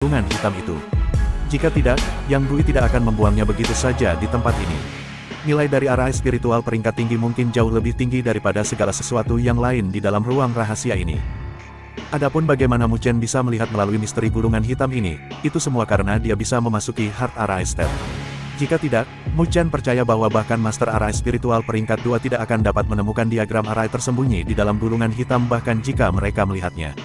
lingkungan hitam itu. Jika tidak, Yang Gui tidak akan membuangnya begitu saja di tempat ini. Nilai dari arai spiritual peringkat tinggi mungkin jauh lebih tinggi daripada segala sesuatu yang lain di dalam ruang rahasia ini. Adapun bagaimana Mu Chen bisa melihat melalui misteri gulungan hitam ini, itu semua karena dia bisa memasuki Heart Arai Step. Jika tidak, Mu Chen percaya bahwa bahkan Master Arai Spiritual peringkat 2 tidak akan dapat menemukan diagram arai tersembunyi di dalam gulungan hitam bahkan jika mereka melihatnya.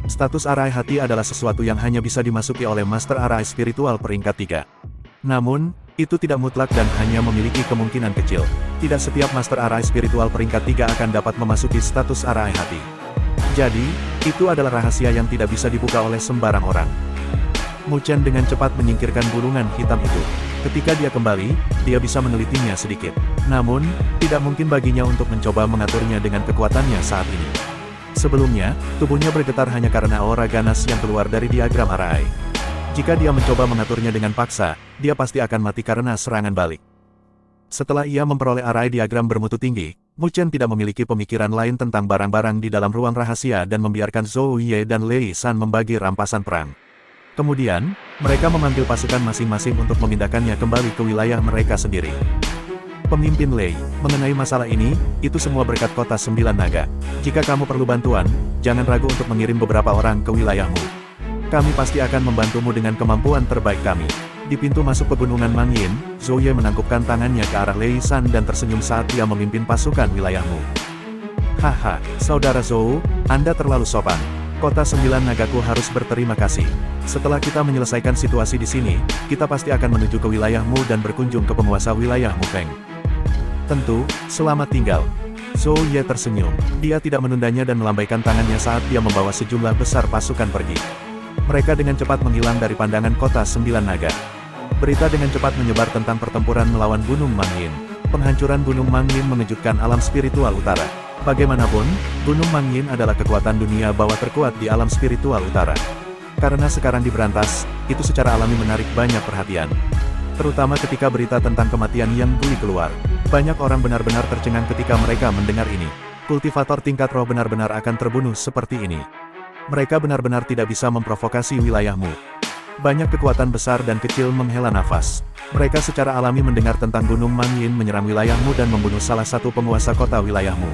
Status arai hati adalah sesuatu yang hanya bisa dimasuki oleh Master Arai Spiritual peringkat 3. Namun, itu tidak mutlak dan hanya memiliki kemungkinan kecil. Tidak setiap Master Arai Spiritual peringkat 3 akan dapat memasuki status arai hati. Jadi, itu adalah rahasia yang tidak bisa dibuka oleh sembarang orang. Mu Chen dengan cepat menyingkirkan gulungan hitam itu. Ketika dia kembali, dia bisa menelitinya sedikit. Namun, tidak mungkin baginya untuk mencoba mengaturnya dengan kekuatannya saat ini. Sebelumnya, tubuhnya bergetar hanya karena aura ganas yang keluar dari diagram arai. Jika dia mencoba mengaturnya dengan paksa, dia pasti akan mati karena serangan balik. Setelah ia memperoleh arai diagram bermutu tinggi, Mu Chen tidak memiliki pemikiran lain tentang barang-barang di dalam ruang rahasia dan membiarkan Zhou Ye dan Lei San membagi rampasan perang. Kemudian, mereka memanggil pasukan masing-masing untuk memindahkannya kembali ke wilayah mereka sendiri. Pemimpin Lei, mengenai masalah ini, itu semua berkat kota 9 naga. Jika kamu perlu bantuan, jangan ragu untuk mengirim beberapa orang ke wilayahmu. Kami pasti akan membantumu dengan kemampuan terbaik kami. Di pintu masuk pegunungan Mangyin, Zhou Ye menangkupkan tangannya ke arah Lei San dan tersenyum saat dia memimpin pasukan wilayahmu. Haha, Saudara Zhou, Anda terlalu sopan. Kota 9 nagaku harus berterima kasih. Setelah kita menyelesaikan situasi di sini, kita pasti akan menuju ke wilayahmu dan berkunjung ke penguasa wilayah Mufeng. Tentu, selamat tinggal. Zhou Ye tersenyum. Dia tidak menundanya dan melambaikan tangannya saat dia membawa sejumlah besar pasukan pergi. Mereka dengan cepat menghilang dari pandangan kota 9 naga. Berita dengan cepat menyebar tentang pertempuran melawan Gunung Mangyin. Penghancuran Gunung Mangyin mengejutkan alam spiritual utara. Bagaimanapun, Gunung Mangyin adalah kekuatan dunia bawah terkuat di alam spiritual utara. Karena sekarang diberantas, itu secara alami menarik banyak perhatian. Terutama ketika berita tentang kematian Yang Gui keluar. Banyak orang benar-benar tercengang ketika mereka mendengar ini. Kultivator tingkat roh benar-benar akan terbunuh seperti ini. Mereka benar-benar tidak bisa memprovokasi wilayahmu. Banyak kekuatan besar dan kecil menghela nafas. Mereka secara alami mendengar tentang Gunung Mangyin menyerang wilayahmu dan membunuh salah satu penguasa kota wilayahmu.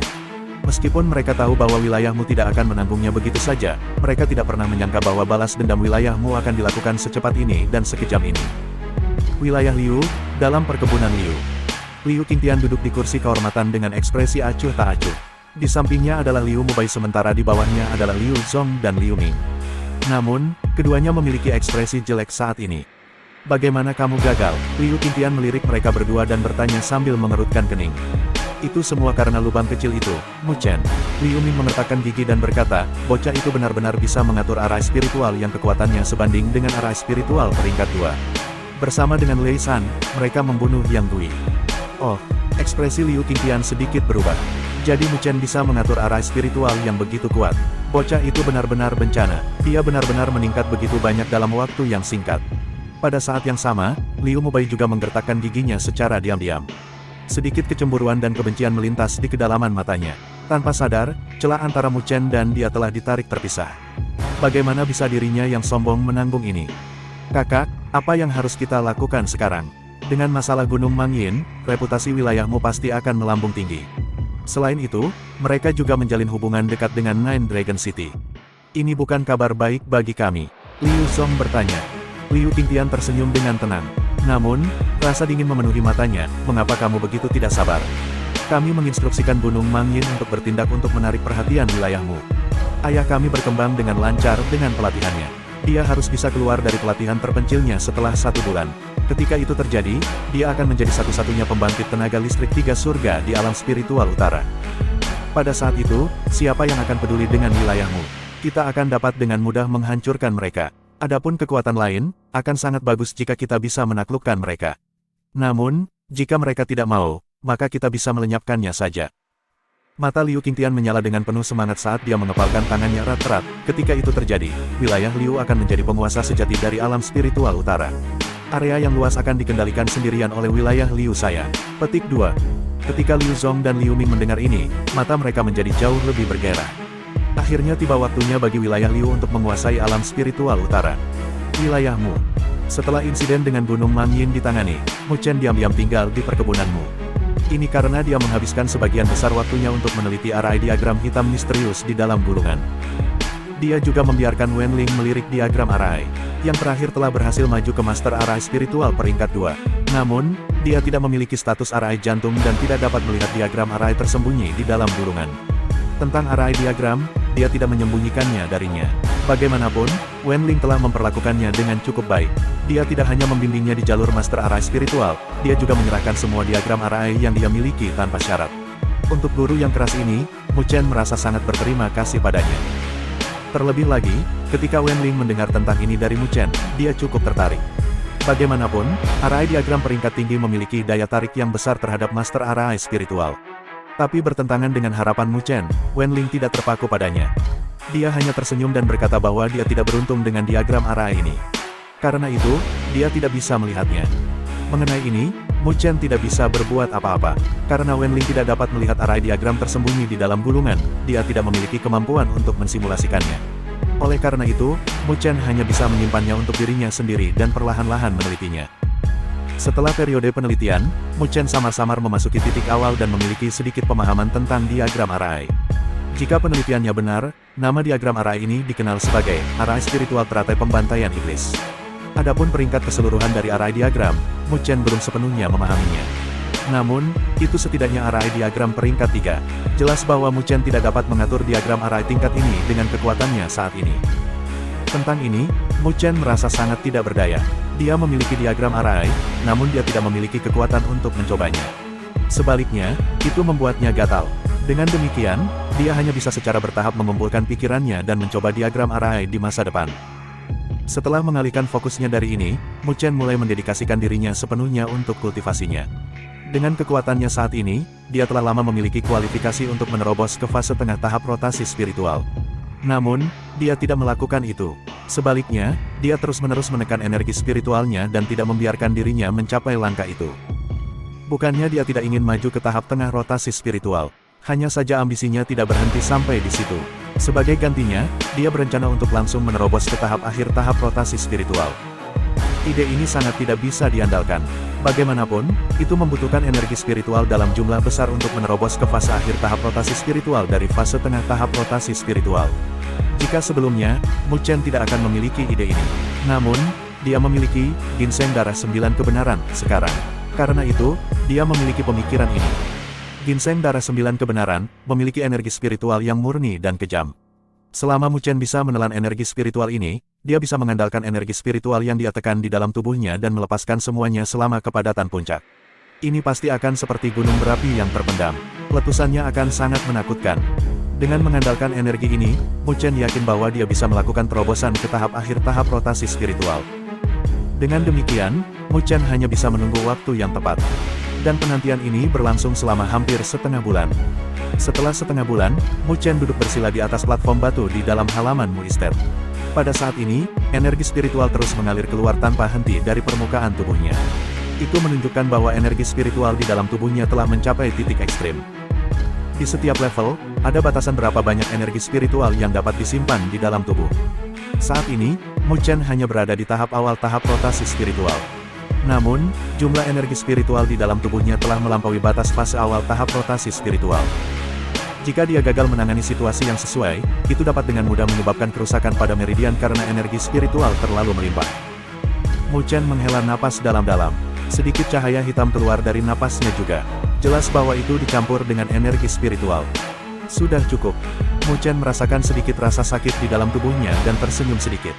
Meskipun mereka tahu bahwa wilayahmu tidak akan menanggungnya begitu saja, mereka tidak pernah menyangka bahwa balas dendam wilayahmu akan dilakukan secepat ini dan sekejam ini. Wilayah Liu, dalam perkebunan Liu. Liu Qingtian duduk di kursi kehormatan dengan ekspresi acuh tak acuh. Di sampingnya adalah Liu Mubai sementara di bawahnya adalah Liu Zong dan Liu Ming. Namun, keduanya memiliki ekspresi jelek saat ini. Bagaimana kamu gagal? Liu Qingtian melirik mereka berdua dan bertanya sambil mengerutkan kening. Itu semua karena lubang kecil itu, Mu Chen. Liu Ming mengertakkan gigi dan berkata, bocah itu benar-benar bisa mengatur arai spiritual yang kekuatannya sebanding dengan arai spiritual peringkat 2. Bersama dengan Lei San, mereka membunuh Yang Gui. Oh, ekspresi Liu Qingtian sedikit berubah. Jadi Mu Chen bisa mengatur arai spiritual yang begitu kuat. Bocah itu benar-benar bencana. Dia benar-benar meningkat begitu banyak dalam waktu yang singkat. Pada saat yang sama, Liu Mubai juga menggertakkan giginya secara diam-diam. Sedikit kecemburuan dan kebencian melintas di kedalaman matanya. Tanpa sadar, celah antara Mu Chen dan dia telah ditarik terpisah. Bagaimana bisa dirinya yang sombong menanggung ini? Kakak, apa yang harus kita lakukan sekarang? Dengan masalah Gunung Mangyin, reputasi wilayahmu pasti akan melambung tinggi. Selain itu, mereka juga menjalin hubungan dekat dengan Nine Dragon City. Ini bukan kabar baik bagi kami. Liu Zong bertanya. Liu Qingtian tersenyum dengan tenang. Namun, rasa dingin memenuhi matanya. Mengapa kamu begitu tidak sabar? Kami menginstruksikan Gunung Mangyin untuk bertindak untuk menarik perhatian wilayahmu. Ayah kami berkembang dengan lancar dengan pelatihannya. Dia harus bisa keluar dari pelatihan terpencilnya setelah 1 bulan. Ketika itu terjadi, dia akan menjadi satu-satunya pembangkit tenaga listrik 3 surga di alam spiritual utara. Pada saat itu, siapa yang akan peduli dengan wilayahmu? Kita akan dapat dengan mudah menghancurkan mereka. Adapun kekuatan lain, akan sangat bagus jika kita bisa menaklukkan mereka. Namun, jika mereka tidak mau, maka kita bisa melenyapkannya saja. Mata Liu Qingtian menyala dengan penuh semangat saat dia mengepalkan tangannya erat-erat. Ketika itu terjadi, wilayah Liu akan menjadi penguasa sejati dari alam spiritual utara. Area yang luas akan dikendalikan sendirian oleh wilayah Liu saya. Petik 2. Ketika Liu Zong dan Liu Ming mendengar ini, mata mereka menjadi jauh lebih bergairah. Akhirnya tiba waktunya bagi wilayah Liu untuk menguasai alam spiritual utara. Wilayahmu. Setelah insiden dengan Gunung Mangyin ditangani, Mu Chen diam-diam tinggal di perkebunanmu. Ini karena dia menghabiskan sebagian besar waktunya untuk meneliti array diagram hitam misterius di dalam gulungan. Dia juga membiarkan Wenling melirik diagram array. Yang terakhir telah berhasil maju ke Master Array Spiritual peringkat 2. Namun, dia tidak memiliki status array jantung dan tidak dapat melihat diagram array tersembunyi di dalam gulungan. Tentang array diagram, dia tidak menyembunyikannya darinya. Bagaimanapun, Wenling telah memperlakukannya dengan cukup baik. Dia tidak hanya membimbingnya di jalur Master Array Spiritual, dia juga menyerahkan semua diagram array yang dia miliki tanpa syarat. Untuk guru yang keras ini, Mu Chen merasa sangat berterima kasih padanya. Terlebih lagi, ketika Wenling mendengar tentang ini dari Mu Chen, dia cukup tertarik. Bagaimanapun, array diagram peringkat tinggi memiliki daya tarik yang besar terhadap Master Array Spiritual. Tapi bertentangan dengan harapan Mu Chen, Wenling tidak terpaku padanya. Dia hanya tersenyum dan berkata bahwa dia tidak beruntung dengan diagram array ini. Karena itu, dia tidak bisa melihatnya. Mengenai ini, Mu Chen tidak bisa berbuat apa-apa. Karena Wenling tidak dapat melihat array diagram tersembunyi di dalam gulungan, dia tidak memiliki kemampuan untuk mensimulasikannya. Oleh karena itu, Mu Chen hanya bisa menyimpannya untuk dirinya sendiri dan perlahan-lahan menelitinya. Setelah periode penelitian, Mu Chen samar-samar memasuki titik awal dan memiliki sedikit pemahaman tentang diagram array. Jika penelitiannya benar, nama diagram array ini dikenal sebagai array spiritual teratai pembantaian iblis. Adapun peringkat keseluruhan dari array diagram, Mu Chen belum sepenuhnya memahaminya. Namun, itu setidaknya array diagram peringkat 3. Jelas bahwa Mu Chen tidak dapat mengatur diagram array tingkat ini dengan kekuatannya saat ini. Tentang ini, Mu Chen merasa sangat tidak berdaya. Dia memiliki diagram array, namun dia tidak memiliki kekuatan untuk mencobanya. Sebaliknya, itu membuatnya gatal. Dengan demikian, dia hanya bisa secara bertahap mengumpulkan pikirannya dan mencoba diagram array di masa depan. Setelah mengalihkan fokusnya dari ini, Mu Chen mulai mendedikasikan dirinya sepenuhnya untuk kultivasinya. Dengan kekuatannya saat ini, dia telah lama memiliki kualifikasi untuk menerobos ke fase tengah tahap rotasi spiritual. Namun, dia tidak melakukan itu. Sebaliknya, dia terus-menerus menekan energi spiritualnya dan tidak membiarkan dirinya mencapai langkah itu. Bukannya dia tidak ingin maju ke tahap tengah rotasi spiritual. Hanya saja ambisinya tidak berhenti sampai di situ. Sebagai gantinya, dia berencana untuk langsung menerobos ke tahap akhir tahap rotasi spiritual. Ide ini sangat tidak bisa diandalkan. Bagaimanapun, itu membutuhkan energi spiritual dalam jumlah besar untuk menerobos ke fase akhir tahap rotasi spiritual dari fase tengah tahap rotasi spiritual. Jika sebelumnya, Mu Chen tidak akan memiliki ide ini. Namun, dia memiliki ginseng darah 9 kebenaran sekarang. Karena itu, dia memiliki pemikiran ini. Ginseng darah 9 kebenaran, memiliki energi spiritual yang murni dan kejam. Selama Mu Chen bisa menelan energi spiritual ini, dia bisa mengandalkan energi spiritual yang dia tekan di dalam tubuhnya dan melepaskan semuanya selama kepadatan puncak. Ini pasti akan seperti gunung berapi yang terpendam. Letusannya akan sangat menakutkan. Dengan mengandalkan energi ini, Mu Chen yakin bahwa dia bisa melakukan terobosan ke tahap akhir tahap rotasi spiritual. Dengan demikian, Mu Chen hanya bisa menunggu waktu yang tepat. Dan penantian ini berlangsung selama hampir setengah bulan. Setelah setengah bulan, Mu Chen duduk bersila di atas platform batu di dalam halaman Mu Estate. Pada saat ini, energi spiritual terus mengalir keluar tanpa henti dari permukaan tubuhnya. Itu menunjukkan bahwa energi spiritual di dalam tubuhnya telah mencapai titik ekstrim. Di setiap level, ada batasan berapa banyak energi spiritual yang dapat disimpan di dalam tubuh. Saat ini, Mu Chen hanya berada di tahap awal tahap rotasi spiritual. Namun, jumlah energi spiritual di dalam tubuhnya telah melampaui batas fase awal tahap rotasi spiritual. Jika dia gagal menangani situasi yang sesuai, itu dapat dengan mudah menyebabkan kerusakan pada meridian karena energi spiritual terlalu melimpah. Mu Chen menghela napas dalam-dalam. Sedikit cahaya hitam keluar dari napasnya juga. Jelas bahwa itu dicampur dengan energi spiritual. Sudah cukup. Mu Chen merasakan sedikit rasa sakit di dalam tubuhnya dan tersenyum sedikit.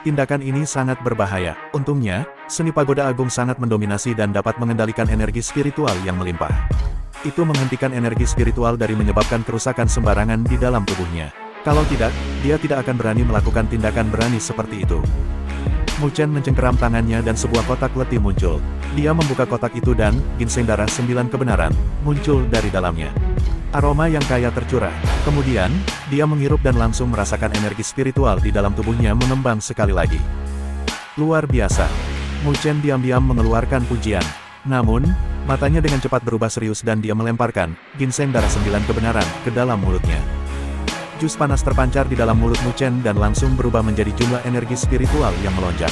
Tindakan ini sangat berbahaya. Untungnya, seni pagoda agung sangat mendominasi dan dapat mengendalikan energi spiritual yang melimpah. Itu menghentikan energi spiritual dari menyebabkan kerusakan sembarangan di dalam tubuhnya. Kalau tidak, dia tidak akan berani melakukan tindakan berani seperti itu. Mu Chen mencengkeram tangannya dan sebuah kotak letih muncul. Dia membuka kotak itu dan ginseng darah 9 kebenaran muncul dari dalamnya. Aroma yang kaya tercurah. Kemudian, dia menghirup dan langsung merasakan energi spiritual di dalam tubuhnya mengembang sekali lagi. Luar biasa. Mu Chen diam-diam mengeluarkan pujian. Namun, matanya dengan cepat berubah serius dan dia melemparkan ginseng darah 9 kebenaran ke dalam mulutnya. Jus panas terpancar di dalam mulut Mu Chen dan langsung berubah menjadi jumlah energi spiritual yang melonjak.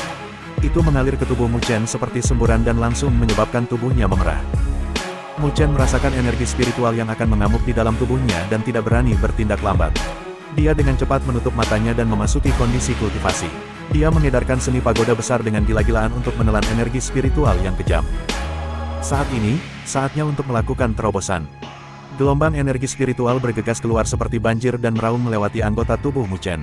Itu mengalir ke tubuh Mu Chen seperti semburan dan langsung menyebabkan tubuhnya memerah. Mu Chen merasakan energi spiritual yang akan mengamuk di dalam tubuhnya dan tidak berani bertindak lambat. Dia dengan cepat menutup matanya dan memasuki kondisi kultivasi. Dia mengedarkan seni pagoda besar dengan gila-gilaan untuk menelan energi spiritual yang kejam. Saat ini, saatnya untuk melakukan terobosan. Gelombang energi spiritual bergegas keluar seperti banjir dan meraung melewati anggota tubuh Mu Chen.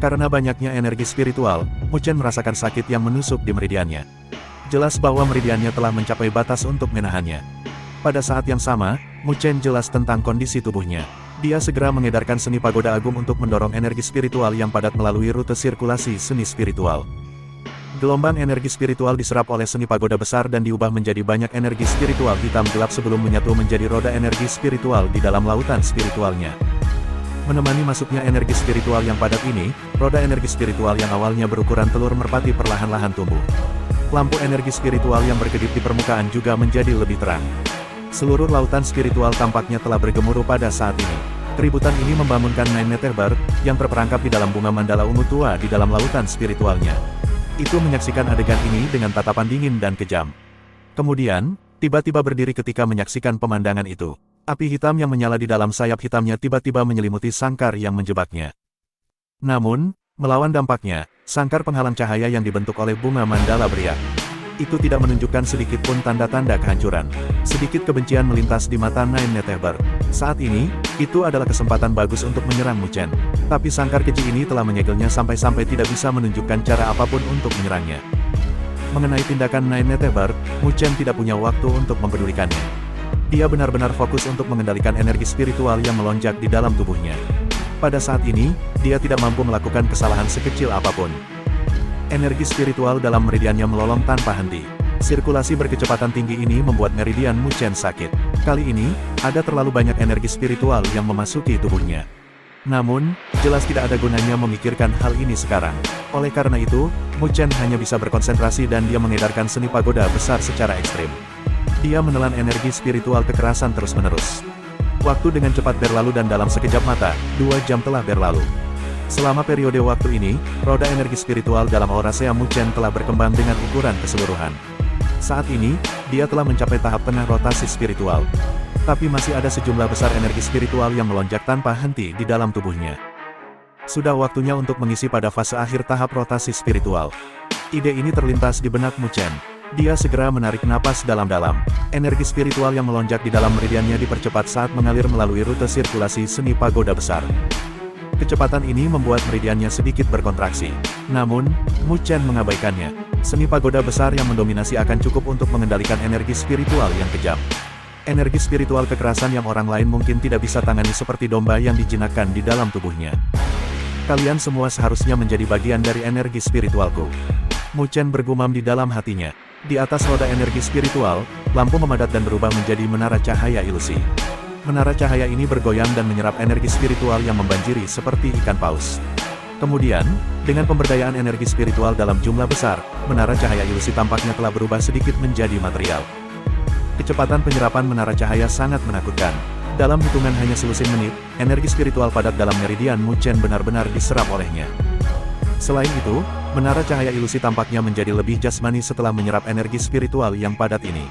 Karena banyaknya energi spiritual, Mu Chen merasakan sakit yang menusuk di meridiannya. Jelas bahwa meridiannya telah mencapai batas untuk menahannya. Pada saat yang sama, Mu Chen jelas tentang kondisi tubuhnya. Dia segera mengedarkan seni pagoda agung untuk mendorong energi spiritual yang padat melalui rute sirkulasi seni spiritual. Gelombang energi spiritual diserap oleh seni pagoda besar dan diubah menjadi banyak energi spiritual hitam gelap sebelum menyatu menjadi roda energi spiritual di dalam lautan spiritualnya. Menemani masuknya energi spiritual yang padat ini, roda energi spiritual yang awalnya berukuran telur merpati perlahan-lahan tumbuh. Lampu energi spiritual yang berkedip di permukaan juga menjadi lebih terang. Seluruh lautan spiritual tampaknya telah bergemuruh pada saat ini. Keributan ini membangunkan Nine Netherberg, yang terperangkap di dalam bunga mandala ungu tua di dalam lautan spiritualnya. Itu menyaksikan adegan ini dengan tatapan dingin dan kejam. Kemudian, tiba-tiba berdiri ketika menyaksikan pemandangan itu. Api hitam yang menyala di dalam sayap hitamnya tiba-tiba menyelimuti sangkar yang menjebaknya. Namun, melawan dampaknya, sangkar penghalang cahaya yang dibentuk oleh bunga mandala beriak. Itu tidak menunjukkan sedikit pun tanda-tanda kehancuran. Sedikit kebencian melintas di mata Nine Netherberg. Saat ini, itu adalah kesempatan bagus untuk menyerang Mu Chen. Tapi sangkar keji ini telah menyegelnya sampai-sampai tidak bisa menunjukkan cara apapun untuk menyerangnya. Mengenai tindakan Nine Netherberg, Mu Chen tidak punya waktu untuk mempedulikannya. Dia benar-benar fokus untuk mengendalikan energi spiritual yang melonjak di dalam tubuhnya. Pada saat ini, dia tidak mampu melakukan kesalahan sekecil apapun. Energi spiritual dalam meridiannya melolong tanpa henti. Sirkulasi berkecepatan tinggi ini membuat meridian Mu Chen sakit. Kali ini, ada terlalu banyak energi spiritual yang memasuki tubuhnya. Namun, jelas tidak ada gunanya memikirkan hal ini sekarang. Oleh karena itu, Mu Chen hanya bisa berkonsentrasi dan dia mengedarkan seni pagoda besar secara ekstrim. Dia menelan energi spiritual kekerasan terus-menerus. Waktu dengan cepat berlalu dan dalam sekejap mata, 2 jam telah berlalu. Selama periode waktu ini, roda energi spiritual dalam aurasea Mu Chen telah berkembang dengan ukuran keseluruhan. Saat ini, dia telah mencapai tahap tengah rotasi spiritual. Tapi masih ada sejumlah besar energi spiritual yang melonjak tanpa henti di dalam tubuhnya. Sudah waktunya untuk mengisi pada fase akhir tahap rotasi spiritual. Ide ini terlintas di benak Mu Chen. Dia segera menarik napas dalam-dalam. Energi spiritual yang melonjak di dalam meridiannya dipercepat saat mengalir melalui rute sirkulasi seni pagoda besar. Kecepatan ini membuat meridiannya sedikit berkontraksi. Namun, Mu Chen mengabaikannya. Seni pagoda besar yang mendominasi akan cukup untuk mengendalikan energi spiritual yang kejam. Energi spiritual kekerasan yang orang lain mungkin tidak bisa tangani seperti domba yang dijinakkan di dalam tubuhnya. Kalian semua seharusnya menjadi bagian dari energi spiritualku. Mu Chen bergumam di dalam hatinya. Di atas roda energi spiritual, lampu memadat dan berubah menjadi menara cahaya ilusi. Menara cahaya ini bergoyang dan menyerap energi spiritual yang membanjiri seperti ikan paus. Kemudian, dengan pemberdayaan energi spiritual dalam jumlah besar, menara cahaya ilusi tampaknya telah berubah sedikit menjadi material. Kecepatan penyerapan menara cahaya sangat menakutkan. Dalam hitungan hanya selusin menit, energi spiritual padat dalam meridian Mu Chen benar-benar diserap olehnya. Selain itu, menara cahaya ilusi tampaknya menjadi lebih jasmani setelah menyerap energi spiritual yang padat ini.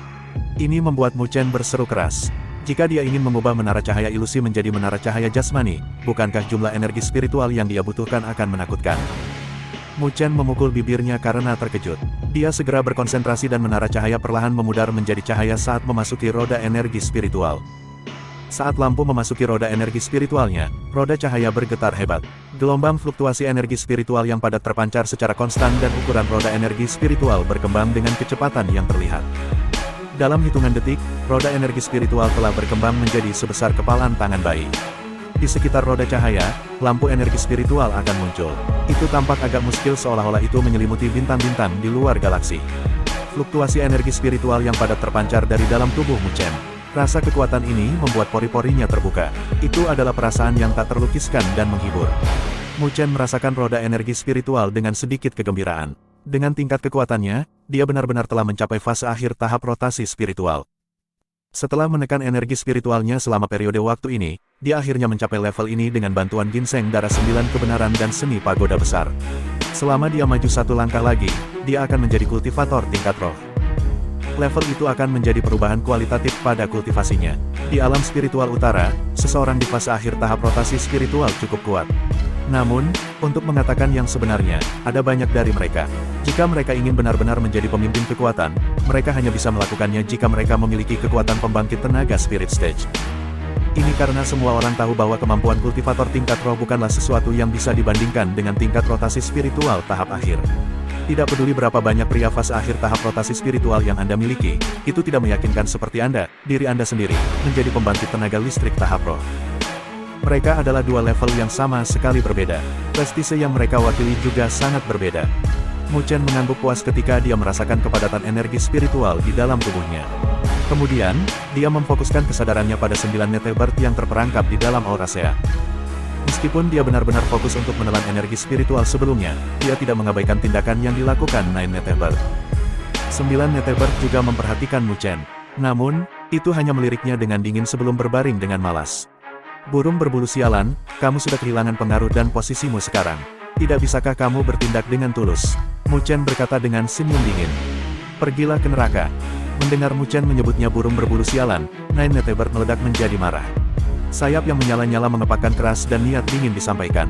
Ini membuat Mu Chen berseru keras. Jika dia ingin mengubah menara cahaya ilusi menjadi menara cahaya jasmani, bukankah jumlah energi spiritual yang dia butuhkan akan menakutkan? Mu Chen memukul bibirnya karena terkejut. Dia segera berkonsentrasi dan menara cahaya perlahan memudar menjadi cahaya saat memasuki roda energi spiritual. Saat lampu memasuki roda energi spiritualnya, roda cahaya bergetar hebat. Gelombang fluktuasi energi spiritual yang padat terpancar secara konstan dan ukuran roda energi spiritual berkembang dengan kecepatan yang terlihat. Dalam hitungan detik, roda energi spiritual telah berkembang menjadi sebesar kepalan tangan bayi. Di sekitar roda cahaya, lampu energi spiritual akan muncul. Itu tampak agak muskil seolah-olah itu menyelimuti bintang-bintang di luar galaksi. Fluktuasi energi spiritual yang padat terpancar dari dalam tubuh Mu Chen. Rasa kekuatan ini membuat pori-porinya terbuka. Itu adalah perasaan yang tak terlukiskan dan menghibur. Mu Chen merasakan roda energi spiritual dengan sedikit kegembiraan. Dengan tingkat kekuatannya, dia benar-benar telah mencapai fase akhir tahap rotasi spiritual. Setelah menekan energi spiritualnya selama periode waktu ini, dia akhirnya mencapai level ini dengan bantuan ginseng darah 9 kebenaran dan seni pagoda besar. Selama dia maju satu langkah lagi, dia akan menjadi kultivator tingkat roh. Level itu akan menjadi perubahan kualitatif pada kultivasinya. Di alam spiritual utara, seseorang di fase akhir tahap rotasi spiritual cukup kuat. Namun, untuk mengatakan yang sebenarnya, ada banyak dari mereka. Jika mereka ingin benar-benar menjadi pemimpin kekuatan, mereka hanya bisa melakukannya jika mereka memiliki kekuatan pembangkit tenaga spirit stage. Ini karena semua orang tahu bahwa kemampuan kultivator tingkat roh bukanlah sesuatu yang bisa dibandingkan dengan tingkat rotasi spiritual tahap akhir. Tidak peduli berapa banyak pria fase akhir tahap rotasi spiritual yang Anda miliki, itu tidak meyakinkan seperti Anda, diri Anda sendiri, menjadi pembangkit tenaga listrik tahap roh. Mereka adalah dua level yang sama sekali berbeda. Prestise yang mereka wakili juga sangat berbeda. Mu Chen mengangguk puas ketika dia merasakan kepadatan energi spiritual di dalam tubuhnya. Kemudian, dia memfokuskan kesadarannya pada 9 Netebird yang terperangkap di dalam aurasea. Meskipun dia benar-benar fokus untuk menelan energi spiritual sebelumnya, dia tidak mengabaikan tindakan yang dilakukan 9 Netebird. 9 Netebird juga memperhatikan Mu Chen. Namun, itu hanya meliriknya dengan dingin sebelum berbaring dengan malas. Burung berbulu sialan, kamu sudah kehilangan pengaruh dan posisimu sekarang. Tidak bisakah kamu bertindak dengan tulus? Mu Chen berkata dengan senyum dingin. Pergilah ke neraka. Mendengar Mu Chen menyebutnya burung berbulu sialan, 9 Netebird meledak menjadi marah. Sayap yang menyala-nyala mengepakkan keras dan niat dingin disampaikan.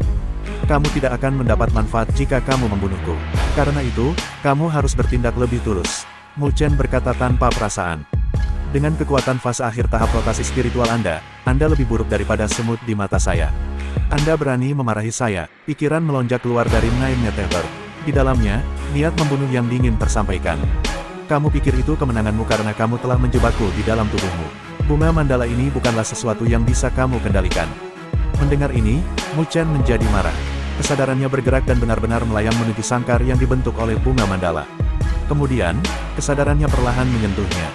Kamu tidak akan mendapat manfaat jika kamu membunuhku. Karena itu, kamu harus bertindak lebih tulus. Mu Chen berkata tanpa perasaan. Dengan kekuatan fase akhir tahap rotasi spiritual Anda lebih buruk daripada semut di mata saya. Anda berani memarahi saya, pikiran melonjak keluar dari 9 Netebird. Di dalamnya, niat membunuh yang dingin tersampaikan. Kamu pikir itu kemenanganmu karena kamu telah menjebakku di dalam tubuhmu. Bunga mandala ini bukanlah sesuatu yang bisa kamu kendalikan. Mendengar ini, Mu Chen menjadi marah. Kesadarannya bergerak dan benar-benar melayang menuju sangkar yang dibentuk oleh bunga mandala. Kemudian, kesadarannya perlahan menyentuhnya.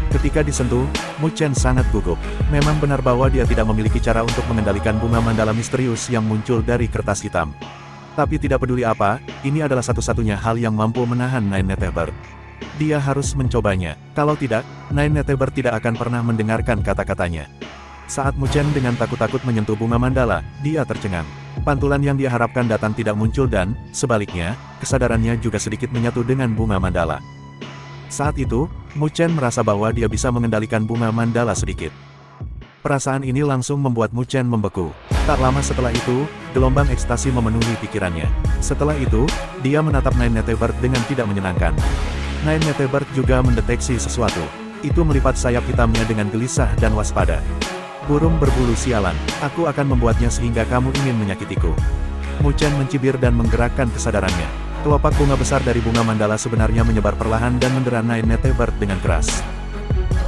Ketika disentuh, Mu Chen sangat gugup. Memang benar bahwa dia tidak memiliki cara untuk mengendalikan bunga mandala misterius yang muncul dari kertas hitam. Tapi tidak peduli apa, ini adalah satu-satunya hal yang mampu menahan 9 Netebird. Dia harus mencobanya. Kalau tidak, 9 Netebird tidak akan pernah mendengarkan kata-katanya. Saat Mu Chen dengan takut-takut menyentuh bunga mandala, dia tercengang. Pantulan yang dia harapkan datang tidak muncul dan, sebaliknya, kesadarannya juga sedikit menyatu dengan bunga mandala. Saat itu, Mu Chen merasa bahwa dia bisa mengendalikan bunga mandala sedikit. Perasaan ini langsung membuat Mu Chen membeku. Tak lama setelah itu, gelombang ekstasi memenuhi pikirannya. Setelah itu, dia menatap 9 Netebird dengan tidak menyenangkan. 9 Netebird juga mendeteksi sesuatu. Itu melipat sayap hitamnya dengan gelisah dan waspada. Burung berbulu sialan, aku akan membuatnya sehingga kamu ingin menyakitiku. Mu Chen mencibir dan menggerakkan kesadarannya. Kelopak bunga besar dari bunga mandala sebenarnya menyebar perlahan dan mendera 9 Netebird dengan keras.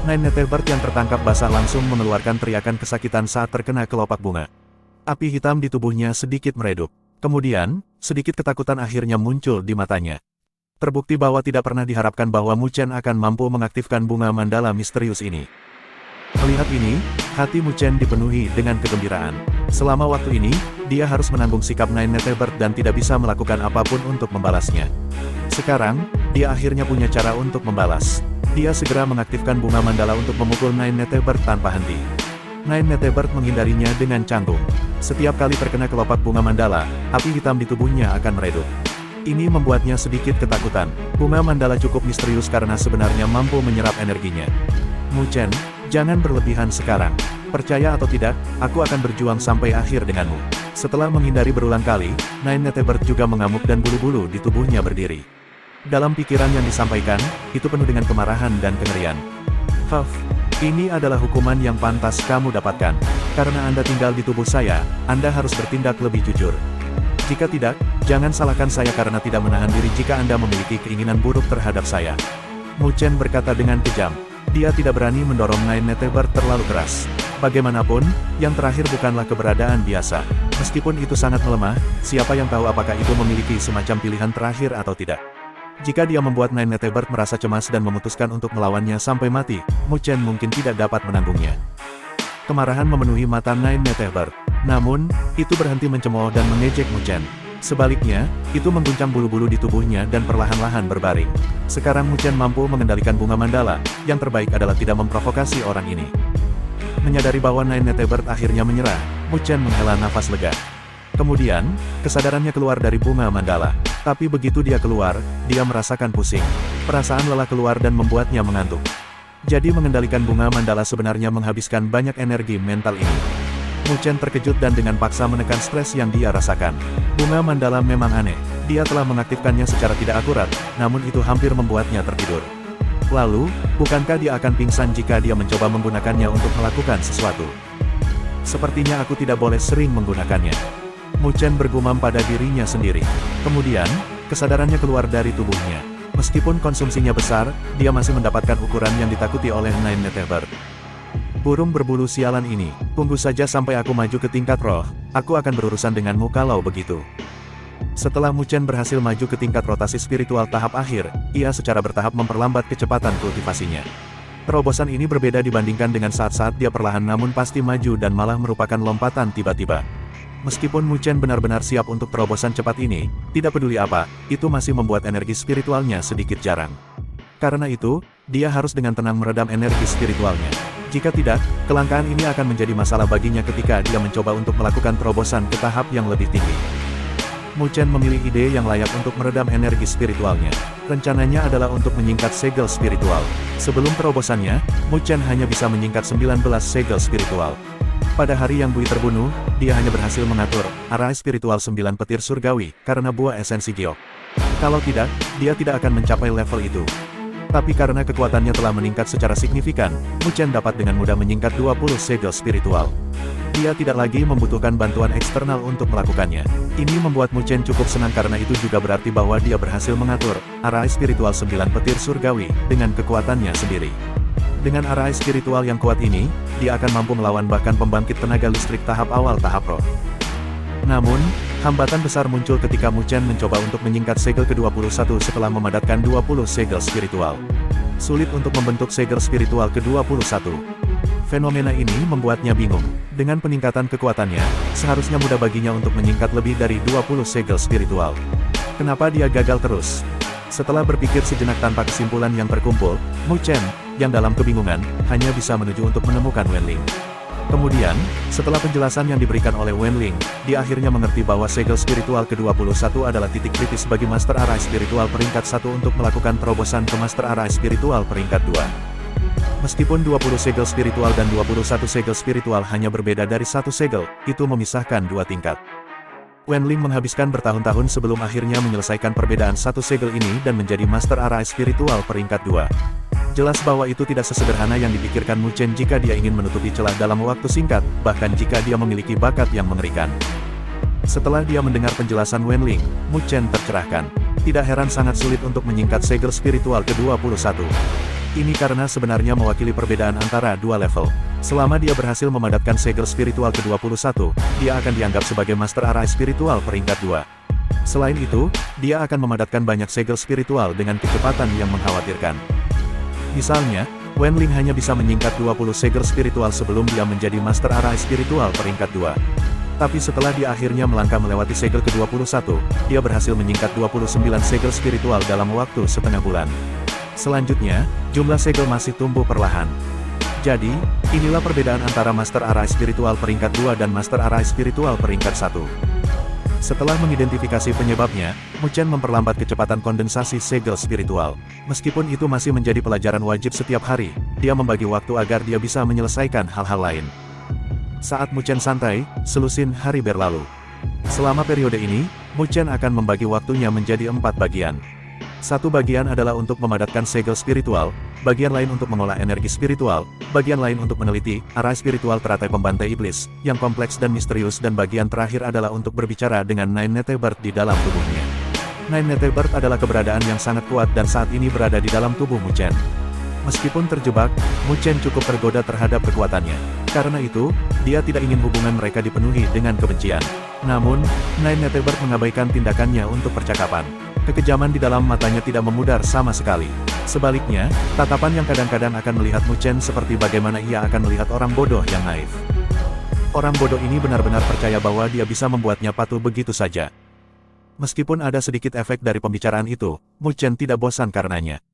9 Netebird yang tertangkap basah langsung mengeluarkan teriakan kesakitan saat terkena kelopak bunga. Api hitam di tubuhnya sedikit meredup. Kemudian, sedikit ketakutan akhirnya muncul di matanya. Terbukti bahwa tidak pernah diharapkan bahwa Mu Chen akan mampu mengaktifkan bunga mandala misterius ini. Melihat ini, hati Mu Chen dipenuhi dengan kegembiraan. Selama waktu ini, dia harus menanggung sikap 9 Netebird dan tidak bisa melakukan apapun untuk membalasnya. Sekarang, dia akhirnya punya cara untuk membalas. Dia segera mengaktifkan bunga mandala untuk memukul 9 Netebird tanpa henti. 9 Netebird menghindarinya dengan canggung. Setiap kali terkena kelopak bunga mandala, api hitam di tubuhnya akan meredup. Ini membuatnya sedikit ketakutan. Bunga mandala cukup misterius karena sebenarnya mampu menyerap energinya. Mu Chen, jangan berlebihan sekarang. Percaya atau tidak, aku akan berjuang sampai akhir denganmu. Setelah menghindari berulang kali, 9 Netebird juga mengamuk dan bulu-bulu di tubuhnya berdiri. Dalam pikiran yang disampaikan, itu penuh dengan kemarahan dan kengerian. Huff, ini adalah hukuman yang pantas kamu dapatkan. Karena Anda tinggal di tubuh saya, Anda harus bertindak lebih jujur. Jika tidak, jangan salahkan saya karena tidak menahan diri jika Anda memiliki keinginan buruk terhadap saya. Mu Chen berkata dengan kejam. Dia tidak berani mendorong 9 Netebird terlalu keras. Bagaimanapun, yang terakhir bukanlah keberadaan biasa. Meskipun itu sangat melemah, siapa yang tahu apakah itu memiliki semacam pilihan terakhir atau tidak. Jika dia membuat 9 Netebird merasa cemas dan memutuskan untuk melawannya sampai mati, Mu Chen mungkin tidak dapat menanggungnya. Kemarahan memenuhi mata 9 Netebird. Namun, itu berhenti mencemooh dan mengejek Mu Chen. Sebaliknya, itu mengguncang bulu-bulu di tubuhnya dan perlahan-lahan berbaring. Sekarang Mu Chen mampu mengendalikan bunga mandala, yang terbaik adalah tidak memprovokasi orang ini. Menyadari bahwa Nine Nether Bird akhirnya menyerah, Mu Chen menghela nafas lega. Kemudian, kesadarannya keluar dari bunga mandala. Tapi begitu dia keluar, dia merasakan pusing. Perasaan lelah keluar dan membuatnya mengantuk. Jadi mengendalikan bunga mandala sebenarnya menghabiskan banyak energi mental ini. Mu Chen terkejut dan dengan paksa menekan stres yang dia rasakan. Bunga mandala memang aneh. Dia telah mengaktifkannya secara tidak akurat, namun itu hampir membuatnya tertidur. Lalu, bukankah dia akan pingsan jika dia mencoba menggunakannya untuk melakukan sesuatu? Sepertinya aku tidak boleh sering menggunakannya. Mu Chen bergumam pada dirinya sendiri. Kemudian, kesadarannya keluar dari tubuhnya. Meskipun konsumsinya besar, dia masih mendapatkan ukuran yang ditakuti oleh Nine Nether Bird. Burung berbulu sialan ini, tunggu saja sampai aku maju ke tingkat roh, aku akan berurusan denganmu kalau begitu. Setelah Mu Chen berhasil maju ke tingkat rotasi spiritual tahap akhir, ia secara bertahap memperlambat kecepatan kultivasinya. Terobosan ini berbeda dibandingkan dengan saat-saat dia perlahan namun pasti maju dan malah merupakan lompatan tiba-tiba. Meskipun Mu Chen benar-benar siap untuk terobosan cepat ini, tidak peduli apa, itu masih membuat energi spiritualnya sedikit jarang. Karena itu, dia harus dengan tenang meredam energi spiritualnya. Jika tidak, kelangkaan ini akan menjadi masalah baginya ketika dia mencoba untuk melakukan terobosan ke tahap yang lebih tinggi. Mu Chen memilih ide yang layak untuk meredam energi spiritualnya. Rencananya adalah untuk menyingkat segel spiritual. Sebelum terobosannya, Mu Chen hanya bisa menyingkat 19 segel spiritual. Pada hari yang Bui terbunuh, dia hanya berhasil mengatur arah spiritual 9 petir surgawi karena buah esensi giok. Kalau tidak, dia tidak akan mencapai level itu. Tapi karena kekuatannya telah meningkat secara signifikan, Mu Chen dapat dengan mudah menyingkat 20 segel spiritual. Dia tidak lagi membutuhkan bantuan eksternal untuk melakukannya. Ini membuat Mu Chen cukup senang karena itu juga berarti bahwa dia berhasil mengatur arah spiritual 9 petir surgawi dengan kekuatannya sendiri. Dengan arah spiritual yang kuat ini, dia akan mampu melawan bahkan pembangkit tenaga listrik tahap awal tahap roh. Namun, hambatan besar muncul ketika Mu Chen mencoba untuk menyingkat segel ke-21 setelah memadatkan 20 segel spiritual. Sulit untuk membentuk segel spiritual ke-21. Fenomena ini membuatnya bingung. Dengan peningkatan kekuatannya, seharusnya mudah baginya untuk menyingkat lebih dari 20 segel spiritual. Kenapa dia gagal terus? Setelah berpikir sejenak tanpa kesimpulan yang terkumpul, Mu Chen, yang dalam kebingungan, hanya bisa menuju untuk menemukan Wenling. Kemudian, setelah penjelasan yang diberikan oleh Wenling, dia akhirnya mengerti bahwa segel spiritual ke-21 adalah titik kritis bagi Master Arai Spiritual peringkat 1 untuk melakukan terobosan ke Master Arai Spiritual peringkat 2. Meskipun 20 segel spiritual dan 21 segel spiritual hanya berbeda dari satu segel, itu memisahkan dua tingkat. Wenling menghabiskan bertahun-tahun sebelum akhirnya menyelesaikan perbedaan satu segel ini dan menjadi Master Arai Spiritual peringkat 2. Jelas bahwa itu tidak sesederhana yang dipikirkan Mu Chen jika dia ingin menutupi celah dalam waktu singkat, bahkan jika dia memiliki bakat yang mengerikan. Setelah dia mendengar penjelasan Wenling, Mu Chen tercerahkan. Tidak heran sangat sulit untuk menyingkat segel spiritual ke-21. Ini karena sebenarnya mewakili perbedaan antara dua level. Selama dia berhasil memadatkan segel spiritual ke-21, dia akan dianggap sebagai Master Arai Spiritual peringkat 2. Selain itu, dia akan memadatkan banyak segel spiritual dengan kecepatan yang mengkhawatirkan. Misalnya, Wenling hanya bisa menyingkat 20 segel spiritual sebelum dia menjadi Master Arai Spiritual peringkat 2. Tapi setelah dia akhirnya melangkah melewati segel ke-21, dia berhasil menyingkat 29 segel spiritual dalam waktu setengah bulan. Selanjutnya, jumlah segel masih tumbuh perlahan. Jadi, inilah perbedaan antara Master Arai Spiritual peringkat 2 dan Master Arai Spiritual peringkat 1. Setelah mengidentifikasi penyebabnya, Mu Chen memperlambat kecepatan kondensasi segel spiritual. Meskipun itu masih menjadi pelajaran wajib setiap hari, dia membagi waktu agar dia bisa menyelesaikan hal-hal lain. Saat Mu Chen santai, selusin hari berlalu. Selama periode ini, Mu Chen akan membagi waktunya menjadi 4 bagian. Satu bagian adalah untuk memadatkan segel spiritual, bagian lain untuk mengolah energi spiritual, bagian lain untuk meneliti arah spiritual teratai pembantai iblis, yang kompleks dan misterius, dan bagian terakhir adalah untuk berbicara dengan Nine Nether Bird di dalam tubuhnya. Nine Nether Bird adalah keberadaan yang sangat kuat dan saat ini berada di dalam tubuh Mu Chen. Meskipun terjebak, Mu Chen cukup tergoda terhadap kekuatannya. Karena itu, dia tidak ingin hubungan mereka dipenuhi dengan kebencian. Namun, Nine Nether Bird mengabaikan tindakannya untuk percakapan. Kekejaman di dalam matanya tidak memudar sama sekali. Sebaliknya, tatapan yang kadang-kadang akan melihat Mu Chen seperti bagaimana ia akan melihat orang bodoh yang naif. Orang bodoh ini benar-benar percaya bahwa dia bisa membuatnya patuh begitu saja. Meskipun ada sedikit efek dari pembicaraan itu, Mu Chen tidak bosan karenanya.